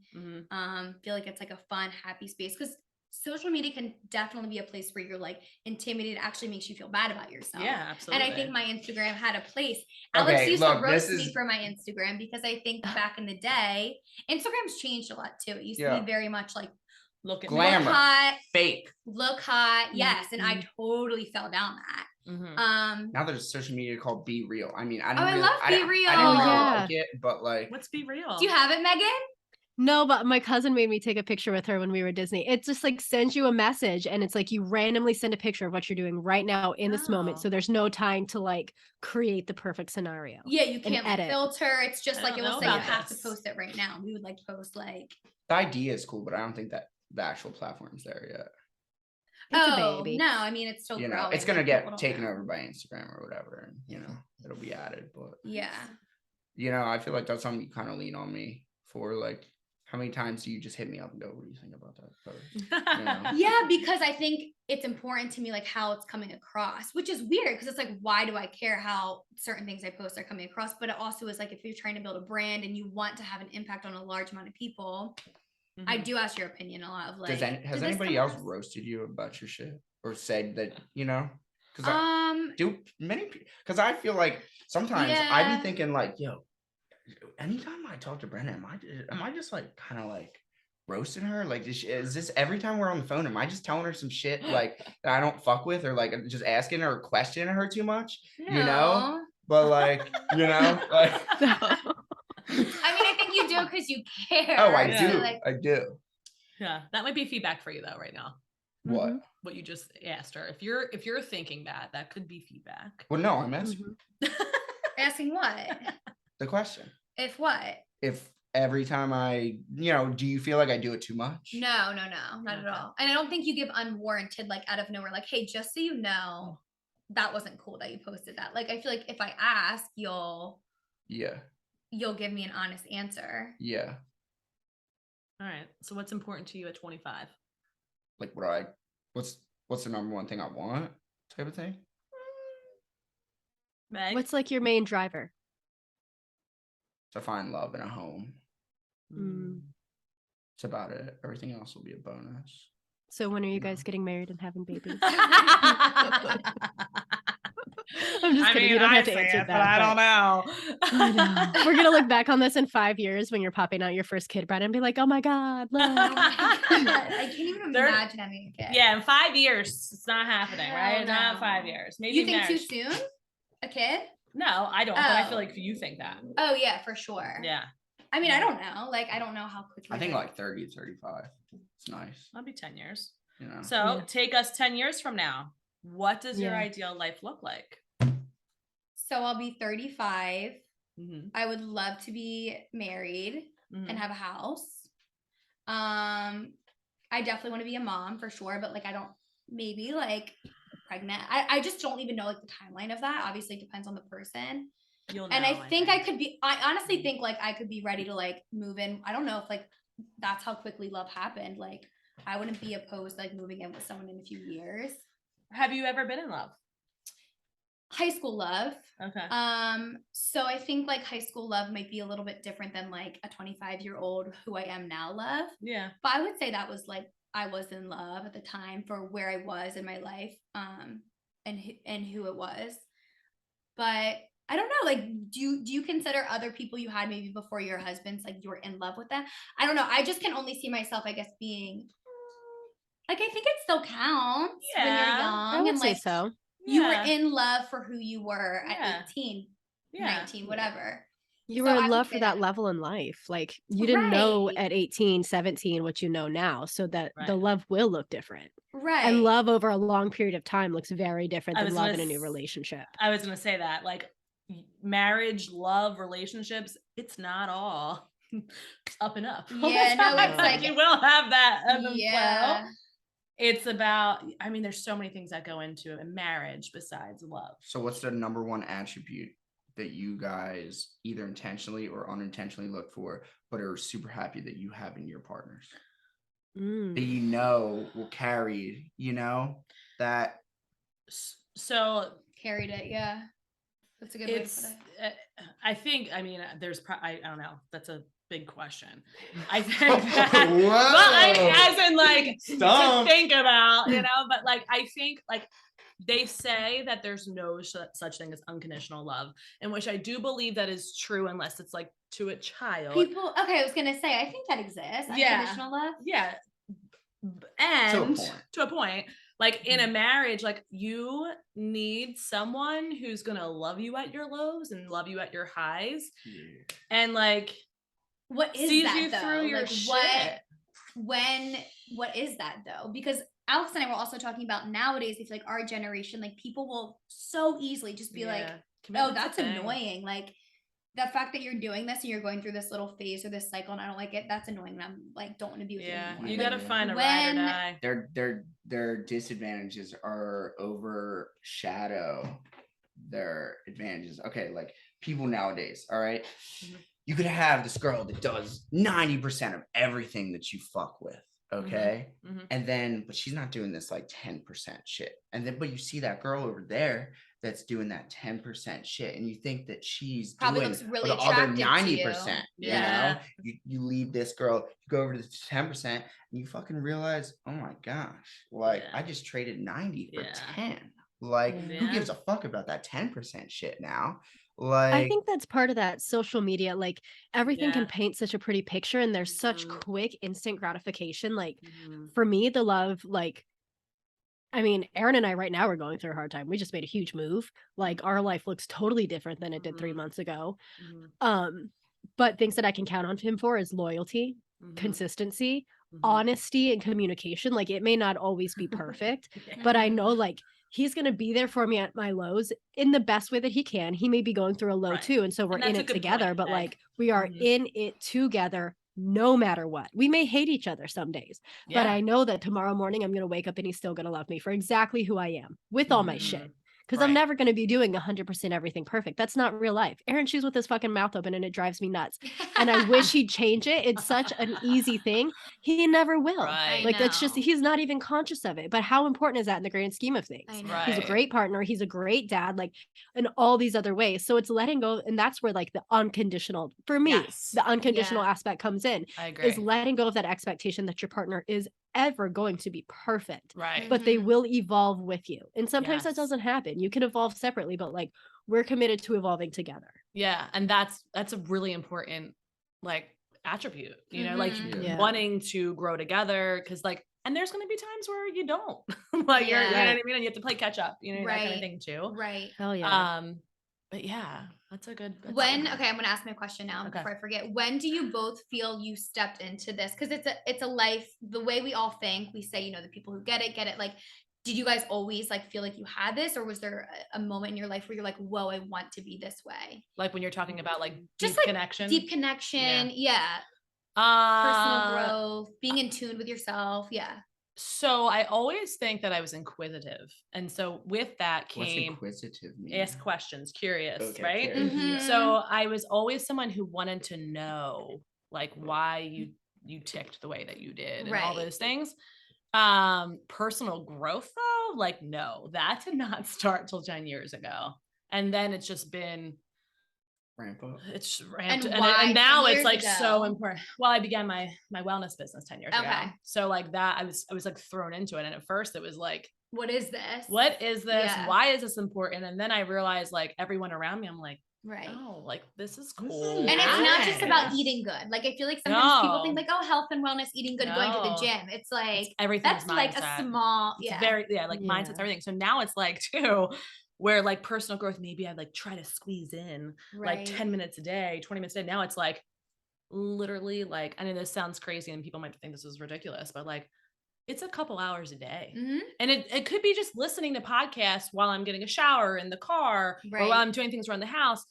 Feel like it's like a fun, happy space, because social media can definitely be a place where you're like intimidated. It actually makes you feel bad about yourself. Yeah, absolutely. And I think my Instagram had a place. Okay, Alex used to look, roast this me is- for my Instagram, because I think back in the day, Instagram's changed a lot too. It used to Yeah. be very much like Look at Glamour. look hot, Fake. look hot. Yes. And I totally fell down that. Now there's a social media called Be Real. I mean, I Oh, I love Be Real. I didn't really Yeah. like it, but like, Let's be real. Do you have it, Megan? No, but my cousin made me take a picture with her when we were at Disney. It just like sends you a message, and it's like you randomly send a picture of what you're doing right now in this moment. Oh. So there's no time to like create the perfect scenario. Yeah, you can't like, edit. filter. It's just I like don't it will know say you about have to this. post it right now. We would like post like the idea is cool, but I don't think that the actual platform's there yet. It's a baby. No, I mean it's still You know, growing. it's gonna like, people get don't taken know. over by Instagram or whatever, and you know, it'll be added. But Yeah. you know, I feel like that's something you kind of lean on me for. Like, how many times do you just hit me up and go, "What do you think about that post?" You know? Yeah, because I think it's important to me like how it's coming across, which is weird because it's like, why do I care how certain things I post are coming across? But it also is like if you're trying to build a brand and you want to have an impact on a large amount of people, I do ask your opinion a lot of like, Has did this anybody come else across? roasted you about your shit or said that, you know? Because because I feel like sometimes I Yeah. be thinking like, yo, anytime I talk to Brenna, am I just like kind of like roasting her? Like, is this every time we're on the phone? Am I just telling her some shit like that I don't fuck with, or like just asking her or questioning her too much? No. You know? But like, you know, like. I mean, I think you do because you care. Oh, I Yeah. do. Like, I do. Yeah, that might be feedback for you though right now. What? What you just asked her. If you're thinking that could be feedback. Well, no, I'm asking asking what? the question. If what? If every time do you feel like I do it too much? No, not at all. And I don't think you give unwarranted, like out of nowhere, like, hey, just so you know, that wasn't cool that you posted that. Like, I feel like if I ask, you'll give me an honest answer. Yeah. All right. So what's important to you at 25? Like what's the number one thing I want type of thing? Meg? What's like your main driver? To find love in a home. It's about it. Everything else will be a bonus. So when are you guys getting married and having babies? I'm I'm just kidding. You don't have to answer that. But I don't know. I know. We're gonna look back on this in 5 years when you're popping out your first kid, Brad, and be like, "Oh my god, look!" Oh my God. I can't even imagine having a kid. Yeah, in 5 years, it's not happening, Hell right? no. Not 5 years. Maybe You think marriage. too soon? A kid? No, I don't. But I Oh. feel like you think that. Oh yeah, for sure. Yeah, I mean, I don't know. Like, I don't know how quickly. I think like 30 to 35. It's nice. that'll be 10 years. You know. So Yeah. take us 10 years from now. What does your Yeah. ideal life look like? So I'll be 35. Mm-hmm. I would love to be married and have a house. I definitely want to be a mom for sure, but like I don't maybe like pregnant. I just don't even know like the timeline of that. Obviously it depends on the person. You'll know, And I think I honestly think like I could be ready to like move in. I don't know if like that's how quickly love happened. Like I wouldn't be opposed to like moving in with someone in a few years. Have you ever been in love? High school love. Okay. So I think like high school love might be a little bit different than like a 25-year-old who I am now love. Yeah. But I would say that was like I was in love at the time for where I was in my life, and who it was. But I don't know, like do you consider other people you had maybe before your husband's like you were in love with them? I don't know. I just can only see myself, I guess, being like I think it still counts when you're Yeah, young I would and say like so. you were Yeah. in love for who you were at Yeah. 18, Yeah. 19, whatever. You So were I in would love say for that that. level in life. Like you didn't know Right. at 18, 17 what you know now. So that the Right. love will look different. Right. And love over a long period of time looks very different I than was love gonna in a new s- relationship. I was going to say that like marriage, love, relationships, it's not all up and up. all the Yeah, no, time. it's like- you will have that ebb and flow. Yeah. It's about, I mean, there's so many things that go into a marriage besides love. So what's the number one attribute that you guys either intentionally or unintentionally look for, but are super happy that you have in your partners? That you know will carry, that So Carried it, yeah. That's a good way to It's put it. I think, I mean, I don't know, that's a big question. I think that, as in like Stop. to think about, but like I think like they say that there's no such thing as unconditional love, in which I do believe that is true, unless it's like to a child. Okay, I was gonna say, I think that exists. Unconditional love. Yeah. And to a point, like in a marriage, like you need someone who's gonna love you at your lows and love you at your highs, and like what is sees that you though? through your shit. What is that though? Because Alex and I were also talking about nowadays, I feel like our generation, like people will so easily just be like, oh, that's annoying. Like the fact that you're doing this and you're going through this little phase or this cycle and I don't like it, that's annoying. And I'm like, don't want to be with you anymore. You gotta find a ride or die. Their disadvantages are overshadow their advantages. Okay, like people nowadays, all right? You could have this girl that does 90% of everything that you fuck with, okay? And then, but she's not doing this like 10% shit. And then, but you see that girl over there that's doing that 10% shit, and you think that she's probably doing looks really the other attractive 90%. You know, you leave this girl, you go over to the 10%, and you fucking realize, oh my gosh, like I just traded 90 for 10. Like, who gives a fuck about that 10% shit now? Like, I think that's part of that social media. Like everything can paint such a pretty picture, and there's such quick instant gratification. Like for me, the love, like, I mean, Aaron and I right now are going through a hard time. We just made a huge move. Like our life looks totally different than it did 3 months ago. But things that I can count on him for is loyalty, consistency, honesty, and communication. Like it may not always be perfect, but I know like he's going to be there for me at my lows in the best way that he can. He may be going through a low too. And so we're in it together, but like we are in it together no matter what. We may hate each other some days, but I know that tomorrow morning I'm going to wake up and he's still going to love me for exactly who I am with all my shit. Because I'm never going to be doing 100% everything perfect. That's not real life. Aaron chews with his fucking mouth open and it drives me nuts. And I wish he'd change it. It's such an easy thing. He never will. Like that's just, he's not even conscious of it. But how important is that in the grand scheme of things? He's a great partner. He's a great dad, like in all these other ways. So it's letting go. And that's where like the unconditional, for me, the unconditional aspect comes in. I agree. Is letting go of that expectation that your partner is ever going to be perfect, right? But they will evolve with you, and sometimes that doesn't happen. You can evolve separately, but like we're committed to evolving together. And that's a really important like attribute, you know, like wanting to grow together, because like, and there's going to be times where you don't like you're, you know what I mean, and you have to play catch up, you know, that kind of thing too, Hell yeah. But yeah, that's a good. Okay, I'm going to ask my question now before I forget. When do you both feel you stepped into this? Because it's a life, the way we all think, we say, you know, the people who get it. Like, did you guys always like feel like you had this, or was there a moment in your life where you're like, whoa, I want to be this way? Like when you're talking about like just deep connection, personal growth, being in tune with yourself. So I always think that I was inquisitive. And so with that came what's inquisitive mean? Ask questions, curious, right? Curious. So I was always someone who wanted to know like why you ticked the way that you did and all those things. Personal growth though, like no, that did not start till 10 years ago. And then it's just been ramp up. It's ramped, and now it's like so important. Well, I began my wellness business 10 years ago, so like that I was like thrown into it, and at first it was like, what is this? Why is this important? And then I realized like everyone around me, I'm like, oh, like this is cool. And it's not just about eating good. Like I feel like sometimes people think like, oh, health and wellness, eating good, going to the gym. It's like everything's that's mindset. Like a small mindset's everything. So now it's like too, where like personal growth, maybe I'd like try to squeeze in like 10 minutes a day, 20 minutes a day. Now it's like literally like, I know this sounds crazy and people might think this is ridiculous, but like it's a couple hours a day. And it could be just listening to podcasts while I'm getting a shower in the car or while I'm doing things around the house.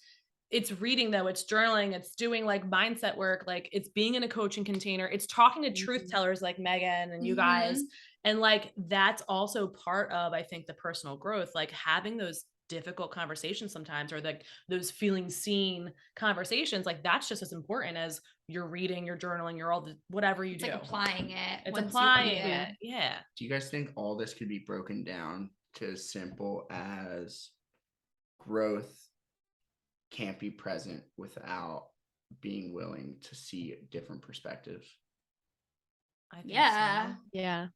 It's reading though, it's journaling, it's doing like mindset work, like it's being in a coaching container, it's talking to truth tellers like Megan and you guys. And like, that's also part of, I think, the personal growth, like having those difficult conversations sometimes, or like those feeling seen conversations, like that's just as important as you're reading, you're journaling, you're all the, whatever you do. Like applying it. It's applying it. Yeah. Do you guys think all this could be broken down to as simple as growth can't be present without being willing to see different perspectives. I think Yeah. Yeah,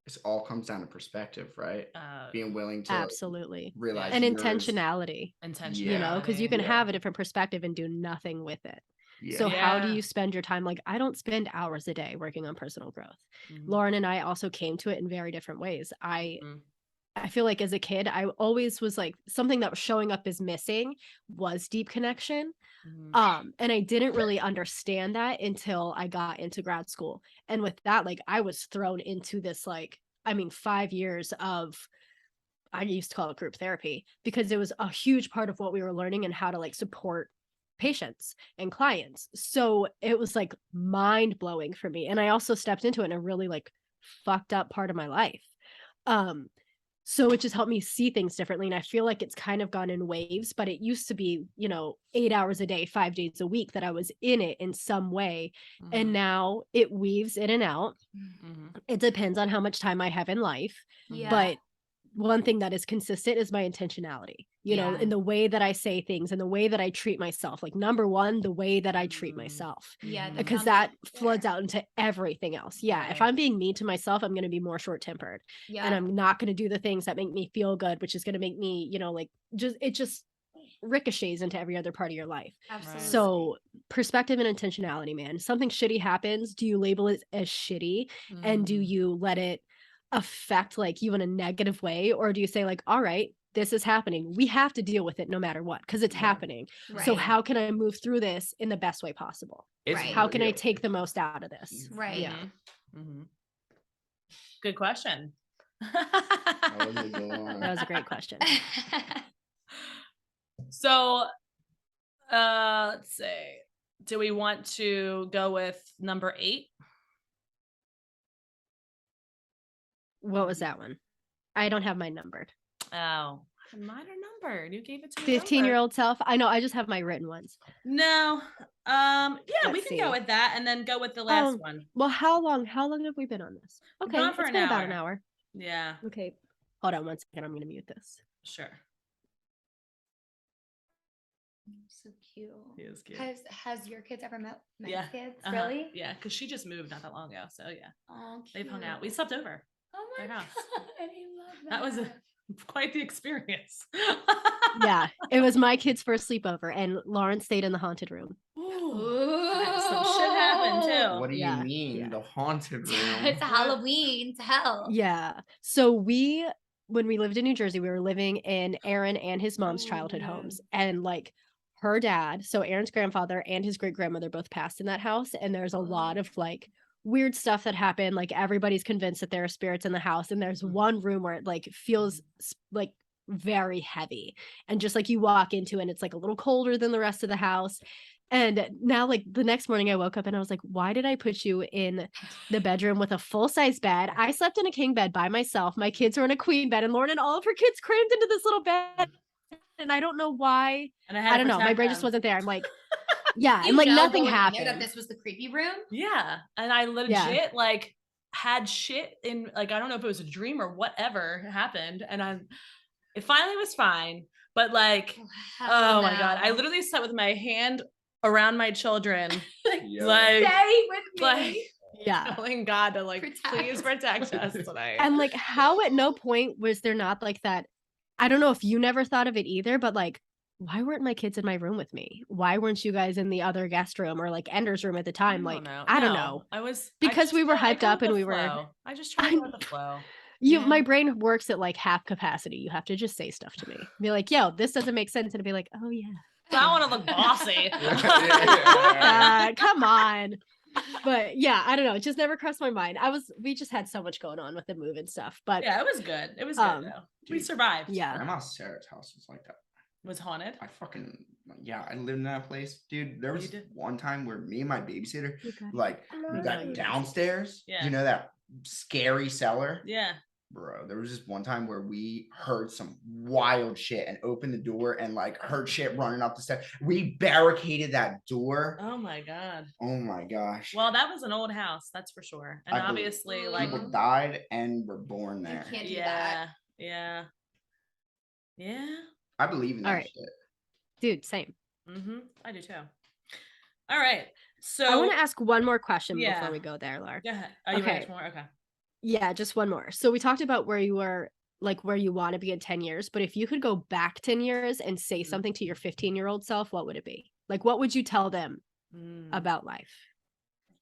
It all comes down to perspective, right? so. Being willing to absolutely. realize And yours- intentionality, Intentionality. you know, because you can Yeah. have a different perspective and do nothing with it. Yeah. So how do Yeah. you spend your time? Like, I don't spend hours a day working on personal growth. Mhm. Lauren and I also came to it in very different ways. Mhm. I feel like as a kid, I always was like, something that was showing up as missing was deep connection. Mhm. And I didn't really understand that until I got into grad school. And with that, like, I was thrown into this, like, I mean, 5 years of, I used to call it group therapy, because it was a huge part of what we were learning and how to like support patients and clients. So it was like mind blowing for me. And I also stepped into it in a really like fucked up part of my life. So it just helped me see things differently. And I feel like it's kind of gone in waves, but it used to be, 8 hours a day, 5 days a week that I was in it in some way. And Mhm. now it weaves in and out. Mhm. It depends on how much time I have in life. Yeah. But one thing that is consistent is my intentionality, Yeah. in the way that I say things and the way that I treat myself. Like, number one, the way that I treat myself, Yeah. Mhm. because that foundation's floods there. out into everything else. Yeah. If Right. I'm being mean to myself, I'm going to be more short tempered, Yeah. and I'm not going to do the things that make me feel good, which is going to make me, like, it just ricochets into every other part of your life. Absolutely. So perspective and intentionality, man. Something shitty happens. Do you label it as shitty? And do Mhm. you let it affect like you in a negative way? Or do you say like, all right, this is happening. We have to deal with it no matter what, because it's Yeah. happening. Right. So how can I move through this in the best way possible? It's Right. How can I real. take the most out of this? Right. Yeah. Mhm. Good question. Oh my God. That was a great question. So, let's see. Do we want to go with number 8? What was that one? I don't have mine numbered. Oh, mine are numbered. You gave it to me. 15-year-old self. I know. I just have my written ones. No. Yeah, we Let's can go see. with that and then go with the last one. Well, how long have we been on this? We've Okay, gone for it's an been about hour. an hour. Yeah, Okay, hold on 1 second. I'm gonna mute this. sure. So cute. He is cute. Has your kids ever met my Yeah. kids? Uh-huh. Really? Yeah, because she just moved not that long ago. So yeah, Oh, they've hung out. We cute. slept over. Oh my their god, house. I love that. That was quite the experience. Yeah, it was my kid's first sleepover, and Lauren stayed in the haunted room. Ooh, some shit happened too. What do Yeah, you mean? yeah. The haunted room? It's Halloween. It's hell. Yeah. So when we lived in New Jersey, we were living in Aaron and his mom's Oh, childhood yeah. homes, and like her dad, so Aaron's grandfather and his great grandmother both passed in that house, and there's a lot of like weird stuff that happened. Like, everybody's convinced that there are spirits in the house, and there's one room where it like feels like very heavy, and just like you walk into it, and it's like a little colder than the rest of the house. And now, like, the next morning I woke up and I was like, why did I put you in the bedroom with a full-size bed? I slept in a king bed by myself. My kids were in a queen bed, and Lauren and all of her kids crammed into this little bed. And I don't know why. And I had I to don't know. My protect brain just them. wasn't there. I'm like, yeah, You and like know nothing going in there happened. that this was the creepy room. Yeah, and I legit like had shit in, like, I don't know if it was a dream or whatever happened, and it finally was fine, but like, oh my god, I literally sat with my hand around my children, Yeah. like, Stay with me. like Yeah. telling God to like Protect. please protect us tonight. And like, how at no point was there not like that? I don't know if you never thought of it either, but like, why weren't my kids in my room with me? Why weren't you guys in the other guest room or like Ender's room at the time? Like, I don't know. I Because just we were go- I hyped go up with and the we were. flow. I just try to go with the flow. My Yeah. brain works at like half capacity. You have to just say stuff to me. Be like, yo, this doesn't make sense. And be like, oh yeah. So I want to look bossy. Come on. But yeah, I don't know. It just never crossed my mind. We just had so much going on with the move and stuff. But Yeah, it was good. It was good though. We Dude, survived. yeah. Grandma Sarah's house was like that. Was haunted. I lived in that place, dude. There was one time where me and my babysitter, like, No, that you downstairs, Yeah. you know, that scary cellar, Yeah. bro. There was just one time where we heard some wild shit and opened the door and like heard shit running up the stairs. We barricaded that door. Oh my god. Oh my gosh. Well, that was an old house, that's for sure. And I believe obviously, like, people died and were born there. You can't do that. Yeah. I believe in that All right. shit. Dude, same. I do too. All right. So I want to ask one more question Yeah. before we go there, Laura. Go ahead. Are you ready Okay. for more? Okay. Yeah, just one more. So we talked about where you were, like where you want to be in 10 years, but if you could go back 10 years and say Mhm. something to your 15-year-old self, what would it be? Like, what would you tell them about life?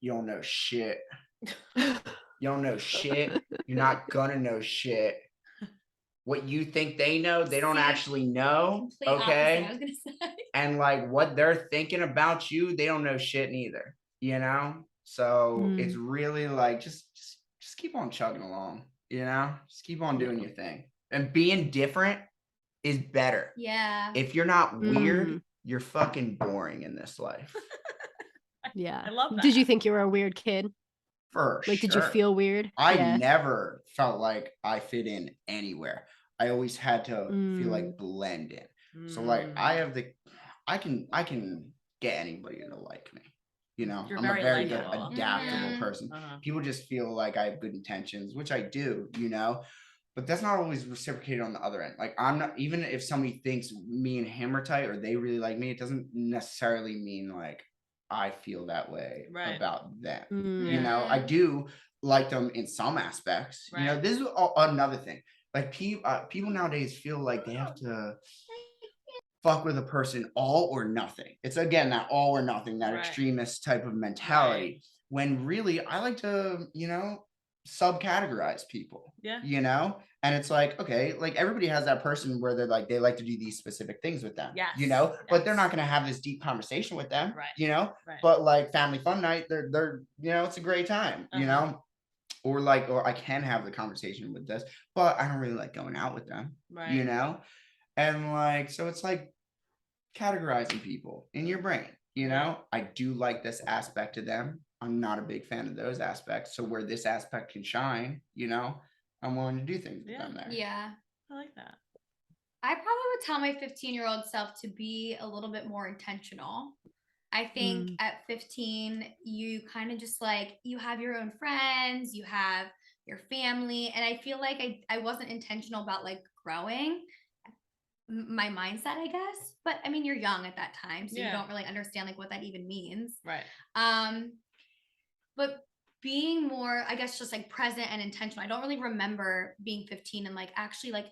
You don't know shit. You don't know shit. You're not gonna know shit. What you think they know, they don't See, actually know. Complete opposite, I Okay. was gonna say. And like what they're thinking about you, they don't know shit neither. You know? So it's really like just keep on chugging along, you know? Just keep on doing your thing. And being different is better. Yeah. If you're not weird, you're fucking boring in this life. Yeah. I love that. Did you think you were a weird kid? For Like, sure. did you feel weird? I Yeah. never felt like I fit in anywhere. I always had to feel like blend in. So like I can get anybody to like me. You know, You're I'm a very very good likable. adaptable person. People just feel like I have good intentions, which I do, you know, but that's not always reciprocated on the other end. Like I'm not, even if somebody thinks me and him are tight or they really like me, it doesn't necessarily mean like I feel that way about them. You know, I do like them in some aspects. You know, this is another thing. Like people nowadays feel like they have to fuck with a person all or nothing. It's again that all or nothing, that extremist type of mentality. When really I like to, you know, subcategorize people. Yeah. You know? And it's like, okay, like everybody has that person where they're like, they like to do these specific things with them. Yes. You know, but they're not gonna have this deep conversation with them. Right. You know? Right. But like family fun night, they're you know, it's a great time, you know. Or like, or I can have the conversation with this, but I don't really like going out with them. Right. You know? And like, so it's like categorizing people in your brain, you know. I do like this aspect of them. I'm not a big fan of those aspects. So where this aspect can shine, you know, I'm willing to do things with them there. Yeah. I like that. I probably would tell my 15-year-old self to be a little bit more intentional. I think at 15, you kind of just like, you have your own friends, you have your family. And I feel like I wasn't intentional about like growing my mindset, I guess. But I mean, you're young at that time, so you don't really understand like what that even means. Right. But being more, I guess, just like present and intentional. I don't really remember being 15 and like actually like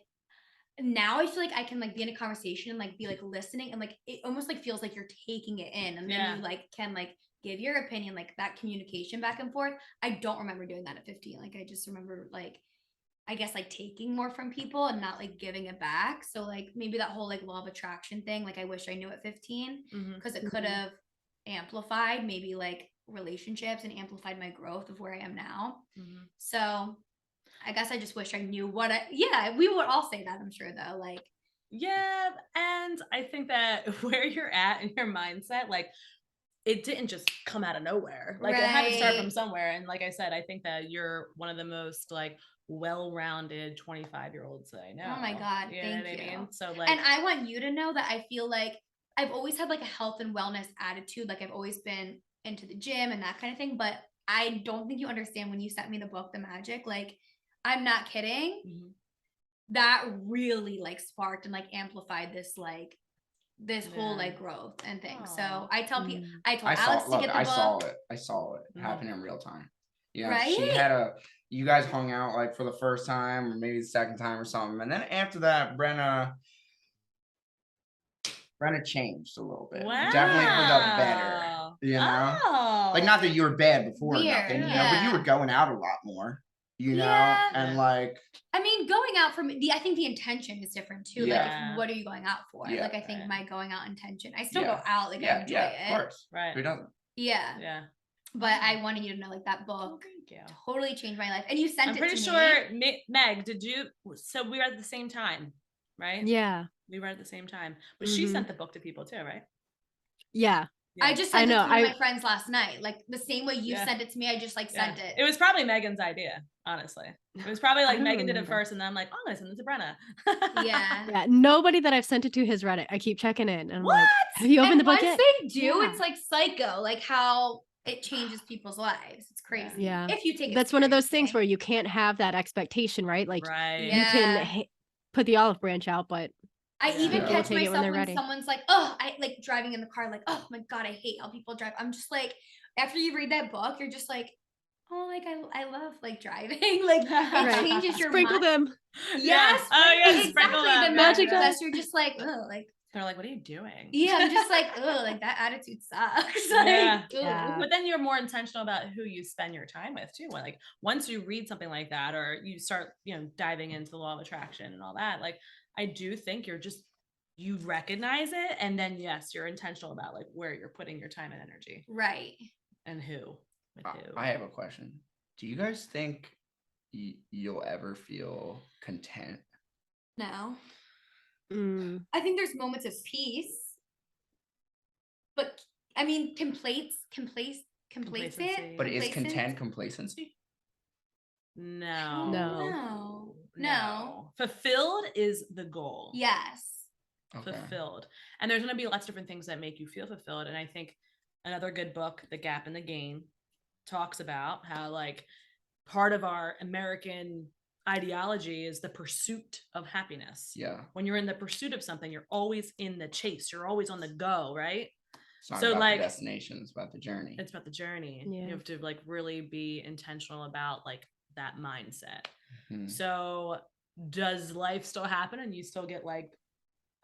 now I feel like I can like be in a conversation and like be like listening and like it almost like feels like you're taking it in and then you like can like give your opinion, like that communication back and forth. I don't remember doing that at 15. Like I just remember like I guess like taking more from people and not like giving it back. So like maybe that whole like law of attraction thing, like I wish I knew at 15 because it could have amplified maybe like relationships and amplified my growth of where I am now. So I guess I just wish I knew what we would all say that, I'm sure though. Like, yeah. And I think that where you're at in your mindset, like it didn't just come out of nowhere. Like it had to start from somewhere. And like I said, I think that you're one of the most like well-rounded 25-year-olds that I know. Oh my God. You know Thank what you. I mean? So like, and I want you to know that I feel like I've always had like a health and wellness attitude. Like I've always been into the gym and that kind of thing. But I don't think you understand when you sent me the book, The Magic, like I'm not kidding. That really like sparked and like amplified this like this whole like growth and things. So I tell people, I told Alex to get the book. I saw it happen in real time. You know, Right? she had you guys hung out like for the first time or maybe the second time or something. And then after that, Brenna changed a little bit. Wow. Definitely for the better. You know? Like not that you were bad before or nothing, you know, but you were going out a lot more. You know, and like I mean, going out for me, I think the intention is different too. Like, what are you going out for? Like, I think my going out intention, I still go out, like, I enjoy it. Of course. Right. Who doesn't? Yeah. But I wanted you to know, like, that book totally changed my life. And you sent it to me. I'm pretty sure, Meg, did you? So we were at the same time, right? Yeah. We were at the same time. But she sent the book to people too, right? Yeah. I just sent it to one of my friends last night. Like the same way you sent it to me, I just like sent it. It was probably Megan's idea, honestly. It was probably like Megan did it first, and then I'm like, oh, I'm gonna send it to Brenna. Yeah. Nobody that I've sent it to has read it. I keep checking in, and I'm like, have you opened the book yet? Once they do, it's like psycho, like how it changes people's lives. It's crazy. Yeah. If you take it that's one of those things where you can't have that expectation, right? Like you can put the olive branch out, but I Yeah. even People catch take it when myself they're when ready. someone's like, oh, I like driving in the car, like, oh my God, I hate how people drive. I'm just like, after you read that book, you're just like, oh, like I love like driving. Like it Right. changes your Sprinkle mind. them. Yeah. Yes. Oh, yeah, Exactly. sprinkle The them. Magic magic dust. dust. You're just like, oh, like, They're like, what are you doing? yeah, I'm just like, oh, like that attitude sucks. Yeah. Like, Yeah. But then you're more intentional about who you spend your time with too. Like once you read something like that, or you start, diving into the law of attraction and all that, like I do think you recognize it, and then yes, you're intentional about like where you're putting your time and energy right. and who with who. I have a question. Do you guys think you'll ever feel content? No. Mm. I think there's moments of peace, but I mean, complacent. Complacency. But is Complacent? content complacency? No. No. Fulfilled is the goal. Yes. Okay. Fulfilled. And there's going to be lots of different things that make you feel fulfilled. And I think another good book, The Gap in the Gain, talks about how like part of our American ideology is the pursuit of happiness. Yeah. When you're in the pursuit of something, you're always in the chase. You're always on the go, right? It's not So, about like, the destination, it's about the journey. It's about the journey. Yeah. You have to like really be intentional about like that mindset. Mhm. So does life still happen and you still get like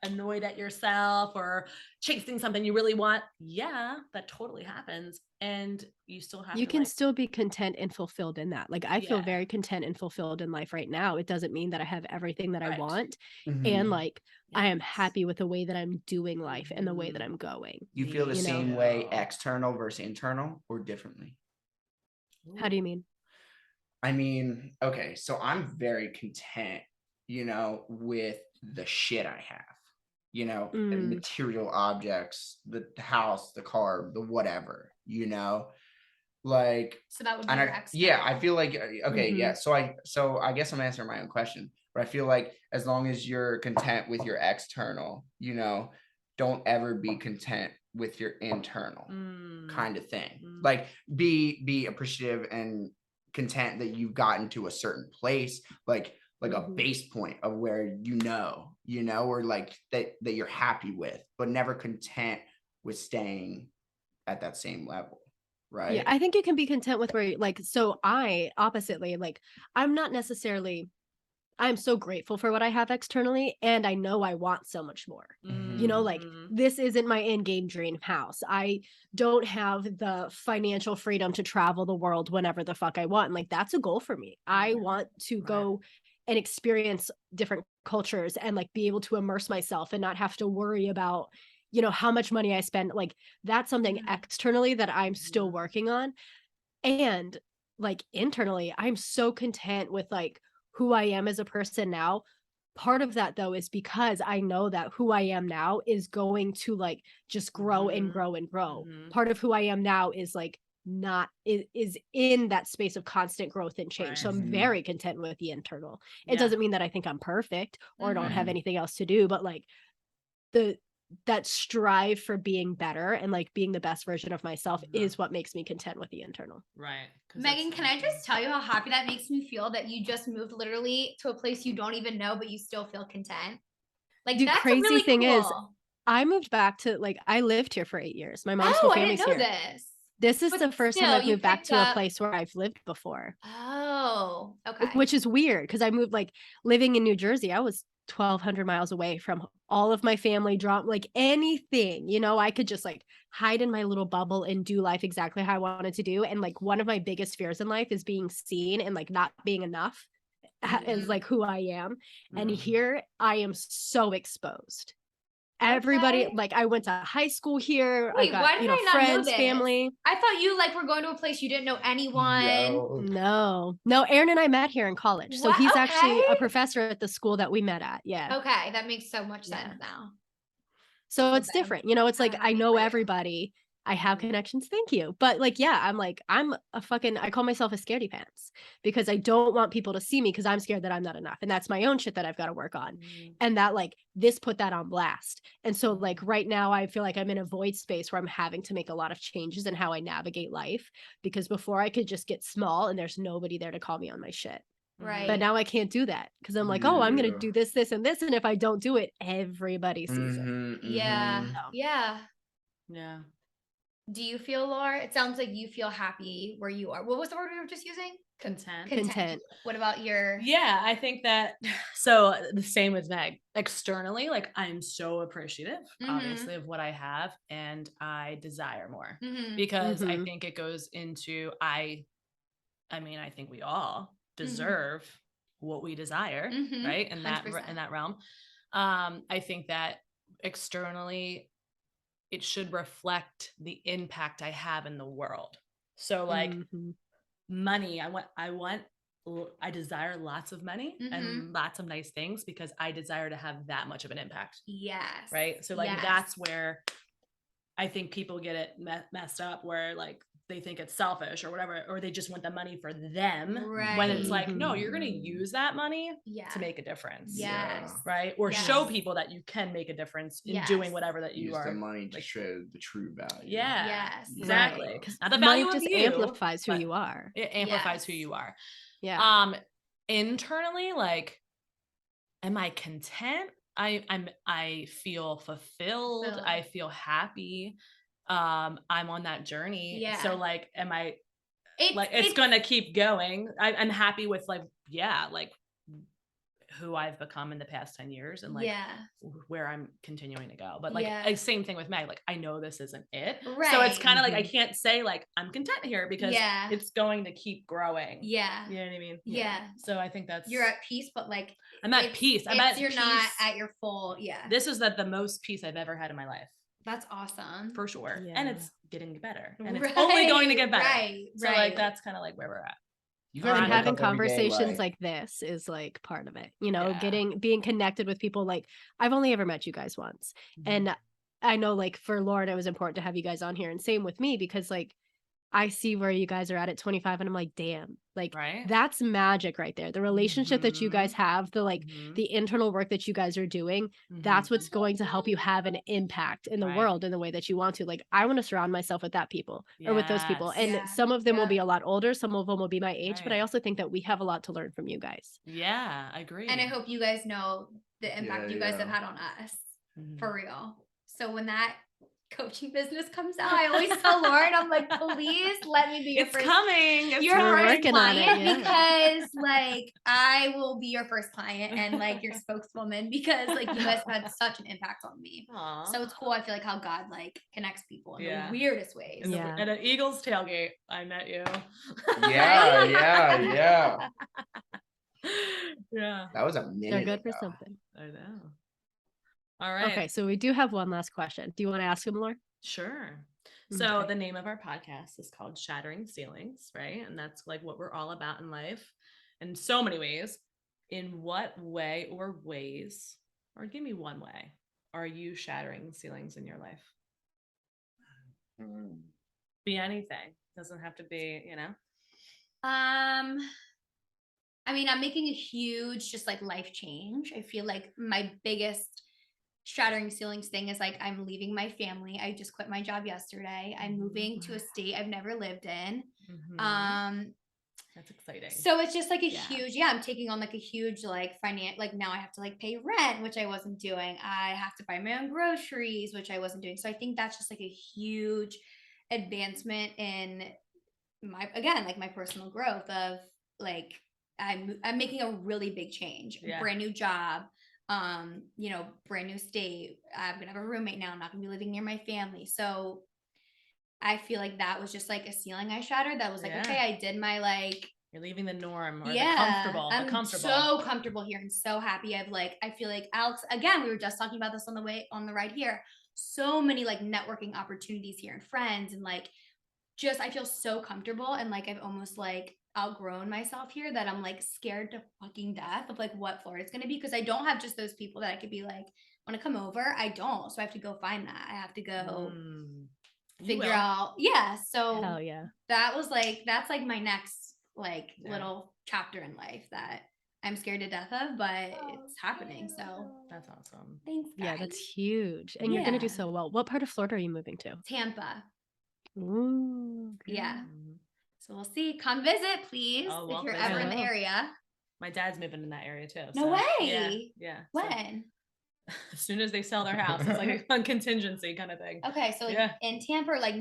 annoyed at yourself or chasing something you really want? Yeah, that totally happens. And you still have You to can like, still be content and fulfilled in that. Like I feel Yeah. very content and fulfilled in life right now. It doesn't mean that I have everything that I Right. want. Mhm. And like I am Yes. happy with the way that I'm doing life and the way that Mhm. I'm going. You feel the Me same too. way external versus internal, or differently? How do you mean? I mean, okay, so I'm very content, with the shit I have, and material objects, the house, the car, the whatever, like, So that would be and your yeah, I external. feel like, okay, yeah. Mhm. So I guess I'm answering my own question, but I feel like as long as you're content with your external, don't ever be content with your internal kind of thing. Mm. Like be appreciative and content that you've gotten to a certain place, like a Mhm. base point of where or like that you're happy with, but never content with staying at that same level, right? Yeah, I think you can be content with where you like so I oppositely like I'm not necessarily I'm so grateful for what I have externally and I know I want so much more. Like Mhm. this isn't my in-game dream house. I don't have the financial freedom to travel the world whenever the fuck I want. And like that's a goal for me. I want to Right. go and experience different cultures and like be able to immerse myself and not have to worry about how much money I spend. Like that's something Mhm. externally that I'm still Mhm. working on. And like internally, I'm so content with like who I am as a person now. Part of that though is because I know that who I am now is going to like just grow and Mhm. grow and grow. Mhm. Part of who I am now is like not is in that space of constant growth and change. So Right. I'm Mhm. very content with the internal. It Yeah. doesn't mean that I think I'm perfect or don't have Mhm. anything else to do, but like that strive for being better and like being the best version of myself Mhm. is what makes me content with the internal. Right. 'Cause Megan, that's can I something- just tell you how happy that makes me feel that you just moved literally to a place you don't even know, but you still feel content? Like The that's crazy really thing is, cool. I moved back to like I lived here for 8 years. My mom's whole Oh, I didn't family's know here. this. This is But the first time still, I've you moved back picked to a up. place where I've lived before, Oh, okay. which is weird because I moved like living in New Jersey. I was 1,200 miles away from all of my family, drop like anything, I could just like hide in my little bubble and do life exactly how I wanted to do. And like one of my biggest fears in life is being seen and like not being enough is Mhm. like who I am. And Mhm. here I am so exposed. Everybody, Okay. like I went to high school here. I Wait, got, why did I not know friends, this? family. I thought you like were going to a place you didn't know anyone. Yo. No, Aaron and I met here in college. So What? he's actually a Okay. professor at the school that we met at. Yeah. Okay, that makes so much Yeah. sense now. So So it's bad. different. It's like I'm I happy know for you. everybody. I have Mhm. connections. Thank you. But like, yeah, I'm a fucking, I call myself a scaredy pants because I don't want people to see me because I'm scared that I'm not enough. And that's my own shit that I've got to work on. Mhm. And that like this put that on blast. And so like Mhm. right now I feel like I'm in a void space where I'm having to make a lot of changes in how I navigate life because before I could just get small and there's nobody there to call me on my shit. Right. But now I can't do that because I'm like, oh, I'm going to Yeah. do this, this, and this. And if I don't do it, everybody sees it. Yeah. mhm. Yeah. Yeah. Do you feel, Laura? It sounds like you feel happy where you are. What was the word we were just using? Content. Content. What about your? Yeah, I think that so the same with Meg. Externally, like I'm so appreciative, obviously, of what I have, and I desire more because I think it goes into I mean, I think we all deserve what we desire, right? In that 100%. realm. I think that externally it should reflect the impact I have in the world. So like money, I desire lots of money and lots of nice things because I desire to have that much of an impact. Yes. Right. So like that's where I think people get it messed up where like they think it's selfish or whatever, or they just want the money for them when it's like, no, you're going to use that money to make a difference. Yes. Right. Or Yes. show people that you can make a difference in doing whatever that you Use are. the money to like, show the true value. Yeah. Yes. Exactly. Right. Not the Money value just of you, amplifies who you are. It amplifies who you are. Yeah. Internally, like, am I content? I feel fulfilled. I feel happy. I'm on that journey. Yeah. So like, am I it's gonna keep going. I'm happy with like who I've become in the past 10 years and like where I'm continuing to go. But like same thing with Meg, like I know this isn't it. Right. So it's kind of like I can't say like I'm content here because Yeah. it's going to keep growing. Yeah. You know what I mean? Yeah. So I think that's you're at peace, but like I'm at peace. I'm at you're peace. not at your full. Yeah. This is the most peace I've ever had in my life. That's awesome. For sure. Yeah. And it's getting better. And it's only going to get better. Right. So like that's kind of like where we're at. You And guys having wake up every day, conversations like this is like part of it, you know, Yeah. being connected with people. Like I've only ever met you guys once. And I know like for Lauren, it was important to have you guys on here, and same with me, because like I see where you guys are at 25 and I'm like, damn, like that's magic right there. The relationship that you guys have, the like the internal work that you guys are doing, that's what's going to help you have an impact in the world in the way that you want to. Like I want to surround myself with that people or with those people. And some of them will be a lot older, some of them will be my age, but I also think that we have a lot to learn from you guys. Yeah, I agree. And I hope you guys know the impact you guys have had on us for real. So when that coaching business comes out, I always tell Lauren, I'm like, please let me be your first. Coming. Your first client, yeah. because like I will be your first client and like your spokeswoman, because like you guys have had such an impact on me. Aww. So it's cool. I feel like how God like connects people in the weirdest ways. At an Eagles tailgate, I met you. Yeah. Yeah. That was a minute. They're good ago. for something. I know. All right. Okay, so we do have one last question. Do you want to ask him, Laura? Sure. So the name of our podcast is called Shattering Ceilings, right? And that's like what we're all about in life in so many ways. In what way or ways, or give me one way, are you shattering ceilings in your life? Be anything. Doesn't have to be, you know. I mean, I'm making a huge just like life change. I feel like my biggest shattering ceilings thing is like I'm leaving my family. I just quit my job yesterday. I'm moving to a state I've never lived in. That's exciting. So it's just like a huge, I'm taking on like a huge like like now I have to like pay rent, which I wasn't doing. I have to buy my own groceries, which I wasn't doing. So I think that's just like a huge advancement in my, again, like my personal growth of like I'm making a really big change. Brand new job, you know, brand new state. I'm gonna have a roommate now. I'm not gonna be living near my family. So I feel like that was just like a ceiling I shattered. That was like, okay, I did my like. You're leaving the norm or the comfortable. I'm so comfortable here and so happy. I feel like Alex, again, we were just talking about this on the ride here. So many like networking opportunities here and friends and like, just, I feel so comfortable and like, I've almost like outgrown myself here that I'm like scared to fucking death of like what Florida's going to be. Because I don't have just those people that I could be like, want to come over. I don't. So I have to go find that. I have to go figure out. Yeah. So hell yeah. That was like, that's like my next like little chapter in life that I'm scared to death of, but it's happening. So that's awesome. Thanks, guys. Yeah, that's huge. And you're going to do so well. What part of Florida are you moving to? Tampa. Ooh, yeah. So we'll see. Come visit, please, if you're ever in the area. My dad's moving in that area too. No so, way. Yeah. So When? as soon as they sell their house, it's like a contingency kind of thing. Okay, so Yeah. in Tampa, or like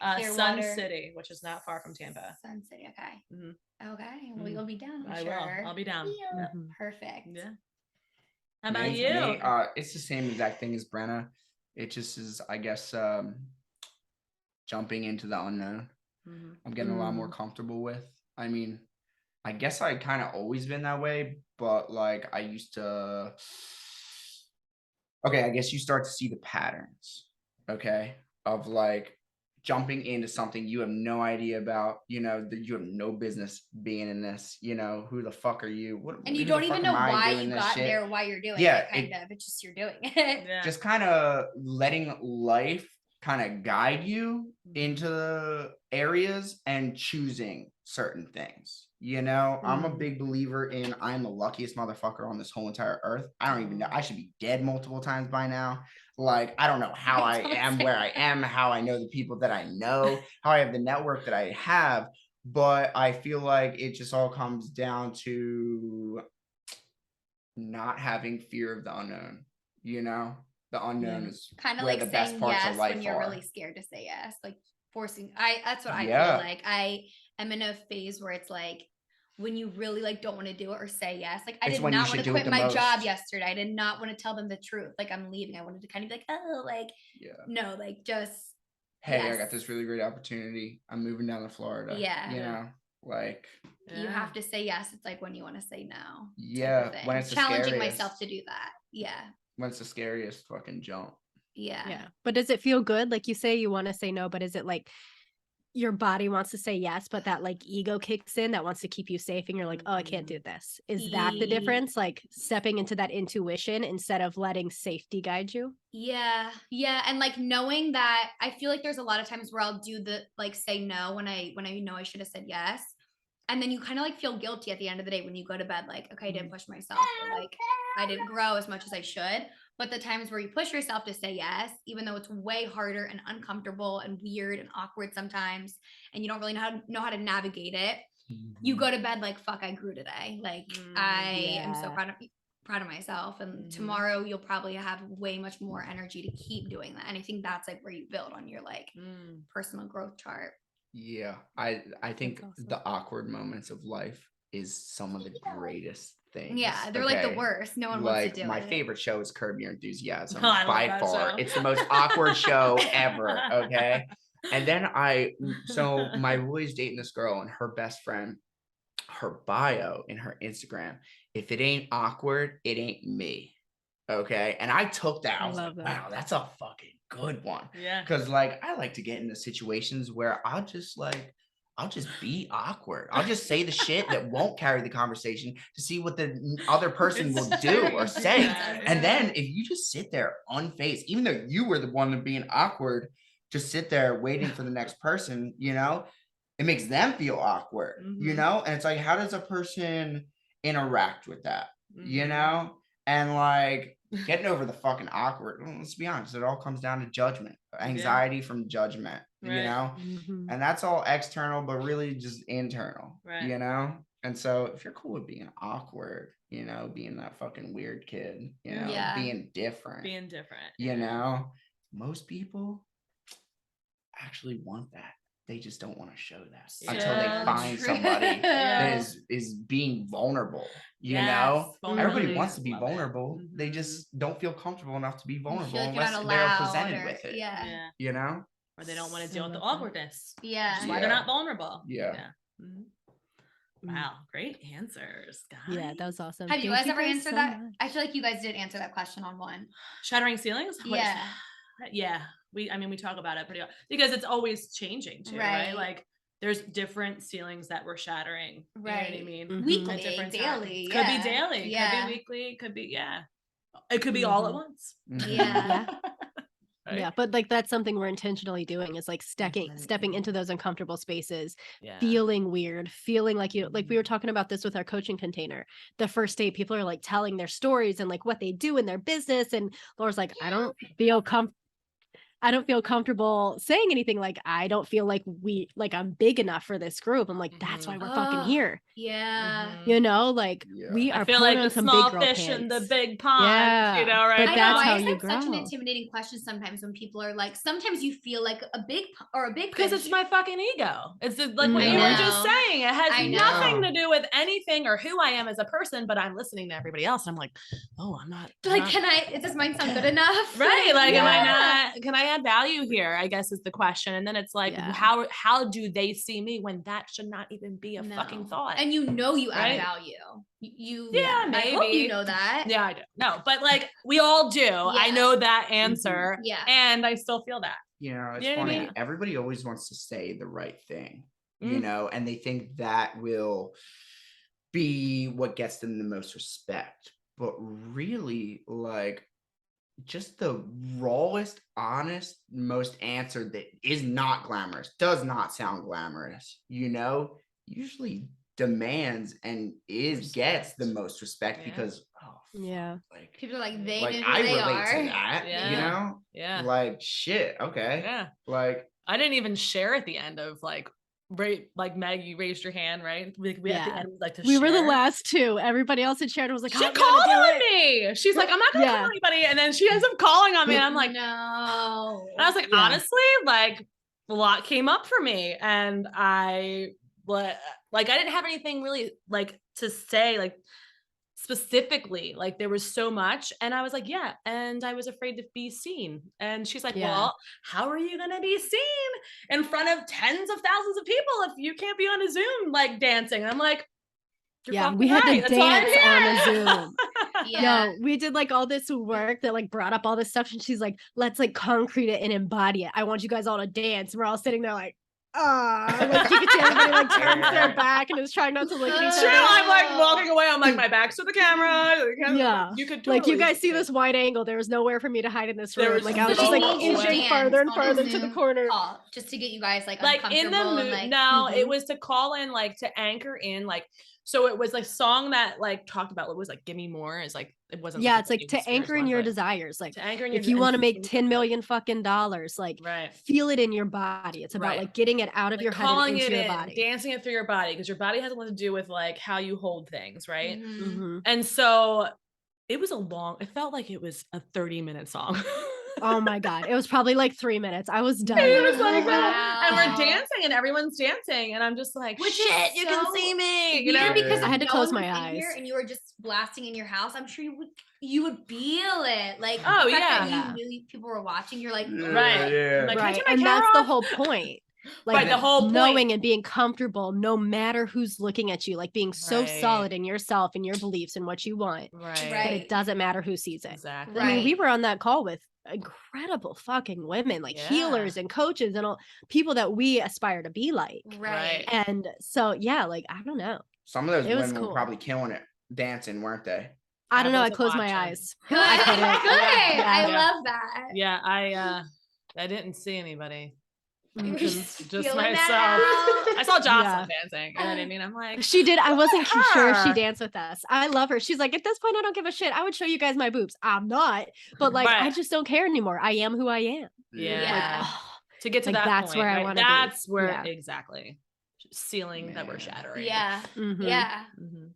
Sun Clearwater. City, which is not far from Tampa. Sun City. Okay. Mhm. Okay. Well, Mhm. you'll be down. I'm I sure. will. I'll be down. Yeah. Mhm. Perfect. Yeah. How about Me, you? it's the same exact thing as Brenna. It just is, I guess, jumping into the unknown. Mhm. I'm getting a lot more comfortable with. I mean, I guess I kind of always been that way, but like I used to. Okay, I guess you start to see the patterns. Okay, of like jumping into something you have no idea about. You know that you have no business being in this. You know, who the fuck are you? What? And you who the don't even fuck know am I why doing you this got shit? there, why you're doing Yeah, it, kind of. It's just you're doing it. Yeah. Just kind of letting life kind of guide you into the areas and choosing certain things. You know, I'm a big believer in I'm the luckiest motherfucker on this whole entire earth. I don't even know. I should be dead multiple times by now. Like, I don't know how I am where I am, how I know the people that I know, how I have the network that I have. But I feel like it just all comes down to not having fear of the unknown. You know, the unknown is Kind of where like the best saying parts yes of life when you're are. really scared to say yes. Like forcing that's what I Yeah. feel like. I am in a phase where it's like when you really like don't want to do it or say yes. Like I It's did when you not want should to do it quit the my job most. yesterday. I did not want to tell them the truth. Like I'm leaving. I wanted to kind of be like, oh, like Yeah. no, like just Hey, I yes. got this really great opportunity. I'm moving down to Florida. Yeah. You know, like You have to say yes. It's like when you want to say no. type of Yeah, thing. when it's the challenging scariest. myself to do that. Yeah. When it's the scariest fucking jump. Yeah. Yeah. But does it feel good? Like you say you want to say no, but is it like your body wants to say yes, but that like ego kicks in that wants to keep you safe and you're like, oh, I can't do this. Is that the difference? Like stepping into that intuition instead of letting safety guide you? Yeah. Yeah. And like knowing that I feel like there's a lot of times where I'll do the like say no when I know I should have said yes. And then you kind of like feel guilty at the end of the day when you go to bed, like, okay, I didn't push myself. Or, like I didn't grow as much as I should. But the times where you push yourself to say yes, even though it's way harder and uncomfortable and weird and awkward sometimes, and you don't really know how to navigate it, you go to bed like, fuck, I grew today. Like I am so proud of myself. And tomorrow you'll probably have way much more energy to keep doing that. And I think that's like where you build on your like personal growth chart. Yeah, I think awesome. the awkward moments of life is some of the greatest things. Yeah, they're like the worst. No one wants to do my it. favorite show is Curb Your Enthusiasm. Oh, I love by that far. show. It's the most awkward show ever. Okay. And then so my boy's dating this girl and her best friend, her bio in her Instagram, if it ain't awkward, it ain't me. Okay. And I took that. I was like, wow, that's a fucking good one. Yeah. Because like I like to get into situations where I'll just be awkward. I'll just say the shit that won't carry the conversation to see what the other person will do or say. Yeah. And then if you just sit there unfazed, even though you were the one being awkward, just sit there waiting for the next person, you know, it makes them feel awkward, you know? And it's like, how does a person interact with that, you know? And like getting over the fucking awkward, let's be honest, it all comes down to judgment, anxiety from judgment, you know? And that's all external, but really just internal, you know? And so if you're cool with being awkward, you know, being that fucking weird kid, you know, being different, you know, most people actually want that. They just don't want to show that until they find somebody that is being vulnerable. You know, everybody wants to be vulnerable. They just don't feel comfortable enough to be vulnerable unless they're presented with it. Yeah. You know, or they don't want to deal with the awkwardness. Yeah. That's why they're not vulnerable. Yeah. Wow, great answers, guys. Yeah, that was awesome. Have you guys ever answered that? I feel like you guys did answer that question on one. Shattering Ceilings? Yeah. Yeah. We talk about it pretty well because it's always changing too, right? Like there's different ceilings that we're shattering. Right. You know what I mean? Weekly, daily. Yeah. Could be daily. Yeah. Could be weekly. Could be, it could be all at once. Yeah. Right? Yeah, but like that's something we're intentionally doing is like stepping into those uncomfortable spaces, feeling weird, feeling like like we were talking about this with our coaching container. The first day people are like telling their stories and like what they do in their business, and Laura's like, I don't feel I don't feel comfortable saying anything. Like, I don't feel like I'm big enough for this group. I'm like, that's why we're fucking here. Yeah. You know, like we I are feel pulling like on the some small big girl fish in the pants. big pond, Yeah, you know, right? but I know, that's why how is you that such an grow. intimidating question sometimes when people are like, sometimes you feel like a big because fish. it's my fucking ego. It's like what I you were know. just saying. It has I nothing know. to do with anything or who I am as a person, but I'm listening to everybody else. And I'm like, oh, I'm not like, does mine sound good enough? right. Like, am I Yeah. not, can I add value here? I guess is the question. And then it's like, Yeah. how do they see me when that should not even be a fucking No. thought? And you know you add Right? value. You Yeah, I hope you maybe. know that. Yeah, I do. No, but like we all do. I know that answer. Yeah. And I still feel that. You know, it's You know what I funny. mean? Everybody always wants to say the right thing, you Mm. know, and they think that will be what gets them the most respect. But really, like, just the rawest, honest, most answer that is not glamorous, does not sound glamorous, you know, usually demands and gets the most respect Yeah. because Yeah. like People are like, they like know who I they relate are. to that, Yeah. you know? Yeah. Like shit, okay. Yeah. Like I didn't even share at the end of like like Meg, you raised your hand, right? We at the end like to We were the share. last two. Everybody else had shared. Was like, She I'm called gonna do on it. me. She's like, I'm not gonna Yeah. call anybody. And then she ends up calling on me. And I'm like, no. and I was like, Yeah. honestly, like a lot came up for me. And I didn't have anything really like to say, like specifically, like there was so much. And I was like, yeah. And I was afraid to be seen. And she's like, Yeah. well, how are you going to be seen in front of tens of thousands of people if you can't be on a Zoom, like dancing? And I'm like, you're Yeah, fucking we had right. to That's why I'm dance on a here. Zoom. Yeah. No, we did like all this work that like brought up all this stuff, and she's like, "Let's like concrete it and embody it. I want you guys all to dance." We're all sitting there like, like you could see everybody like turns their back and is trying not to look at each True. other. I'm like walking away. I'm like, my back's to the camera. Yeah, You could totally like you guys see me. this wide angle. There was nowhere for me to hide in this There room. was Like I was no just like way. inching farther and farther to the corner. Call, just to get you guys like Like in the uncomfortable mood. and like No, it Mhm. was to call in, like to anchor in, like so it was like song that like talked about what was like "Give Me More" is like it wasn't. Yeah, like it's like to anchor in your desires. Like to anchor in if your you want to and make give me 10 more, million fucking dollars, like right. feel it in your body. It's about Right. like getting it out of Like your head and calling into it your in, body. dancing it through your body because your body has a lot to do with like how you hold things, right? Mhm. And so it was it felt like it was a 30-minute song. Oh my God. It was probably like 3 minutes. I was done. It was like Wow. and we're dancing and everyone's dancing and I'm just like, Which shit, is you can so see me. You weird know? because I had to no close one my was in eyes. here and you were just blasting in your house. I'm sure you would feel it. Like Oh, the fact yeah. that you knew people were watching. You're like, Right. Yeah. Like, can I Right. turn my And camera that's the off? whole point. Like Right, the whole point. knowing and being comfortable no matter who's looking at you, like being so Right. solid in yourself and your beliefs and what you want. Right. But Right. it doesn't matter who sees it. Exactly. I mean, we Right. were on that call with incredible fucking women, like Yeah. healers and coaches and all people that we aspire to be like. right. And so, yeah, like, I don't know. Some of those It was women were cool. probably killing it dancing, weren't they? I don't know. I wasn't closed my watching. eyes. Good. I couldn't. Good. Yeah. I Yeah. love that. Yeah, I didn't see anybody. You were Just feeling myself. that out. I saw Jocelyn Yeah. dancing. You know what I mean? I'm like, She did. I wasn't sure if she her. danced with us. I love her. She's like, at this point, I don't give a shit. I would show you guys my boobs. I'm not, but like, I Right. just don't care anymore. I am who I am. Yeah. Like, To get to Like, that that's point, where I right? wanna be. That's where Yeah. exactly ceiling that we're Man. shattering. Yeah. mhm. Yeah.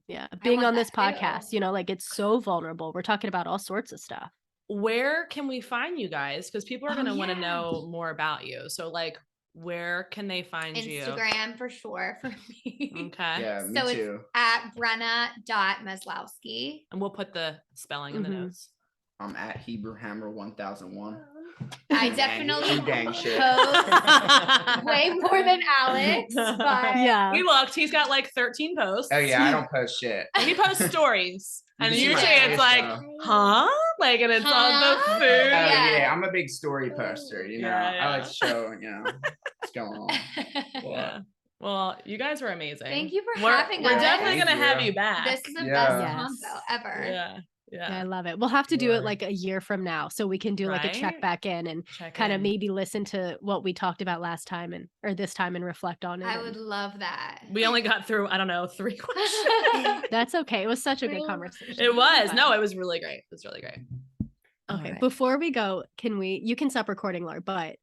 Yeah. Being want on this that too. podcast, you know, like it's so vulnerable. We're talking about all sorts of stuff. Where can we find you guys? Because people are Oh, going to want to yeah. know more about you. So, like, where can they find you? Instagram for sure for me. Okay. Yeah, me So it's too. at Brenna.Meslowski. And we'll put the spelling in the Mhm. notes. I'm at Hebrew Hammer 1001. I Dang, definitely you dang shit. post way more than Alex, but Yeah. We looked. He's got like 13 posts. Oh yeah, I don't post shit. He posts stories. You And can see usually my it's face, like, though. huh? Like, and it's on the Huh? food. Oh Yeah. yeah, I'm a big story poster. You know, Yeah, I like yeah. to show what's going on. Yeah. Well, you guys were amazing. Thank you for We're having We're us. definitely Thank going to have you. you back. This is the Yeah. best Yes. combo ever. Yeah. Yeah, I Yeah. love it. We'll have to do it Sure. like a year from now so we can do like a check Right? back in and Check kind of in. maybe listen to what we talked about last time or this time and reflect on it. I and- would love that. We only got through, I don't know, 3 questions. That's okay. It was such a good conversation. It was. But- No, it was really great. It was really great. Okay, right. before we go, you can stop recording, Laura, but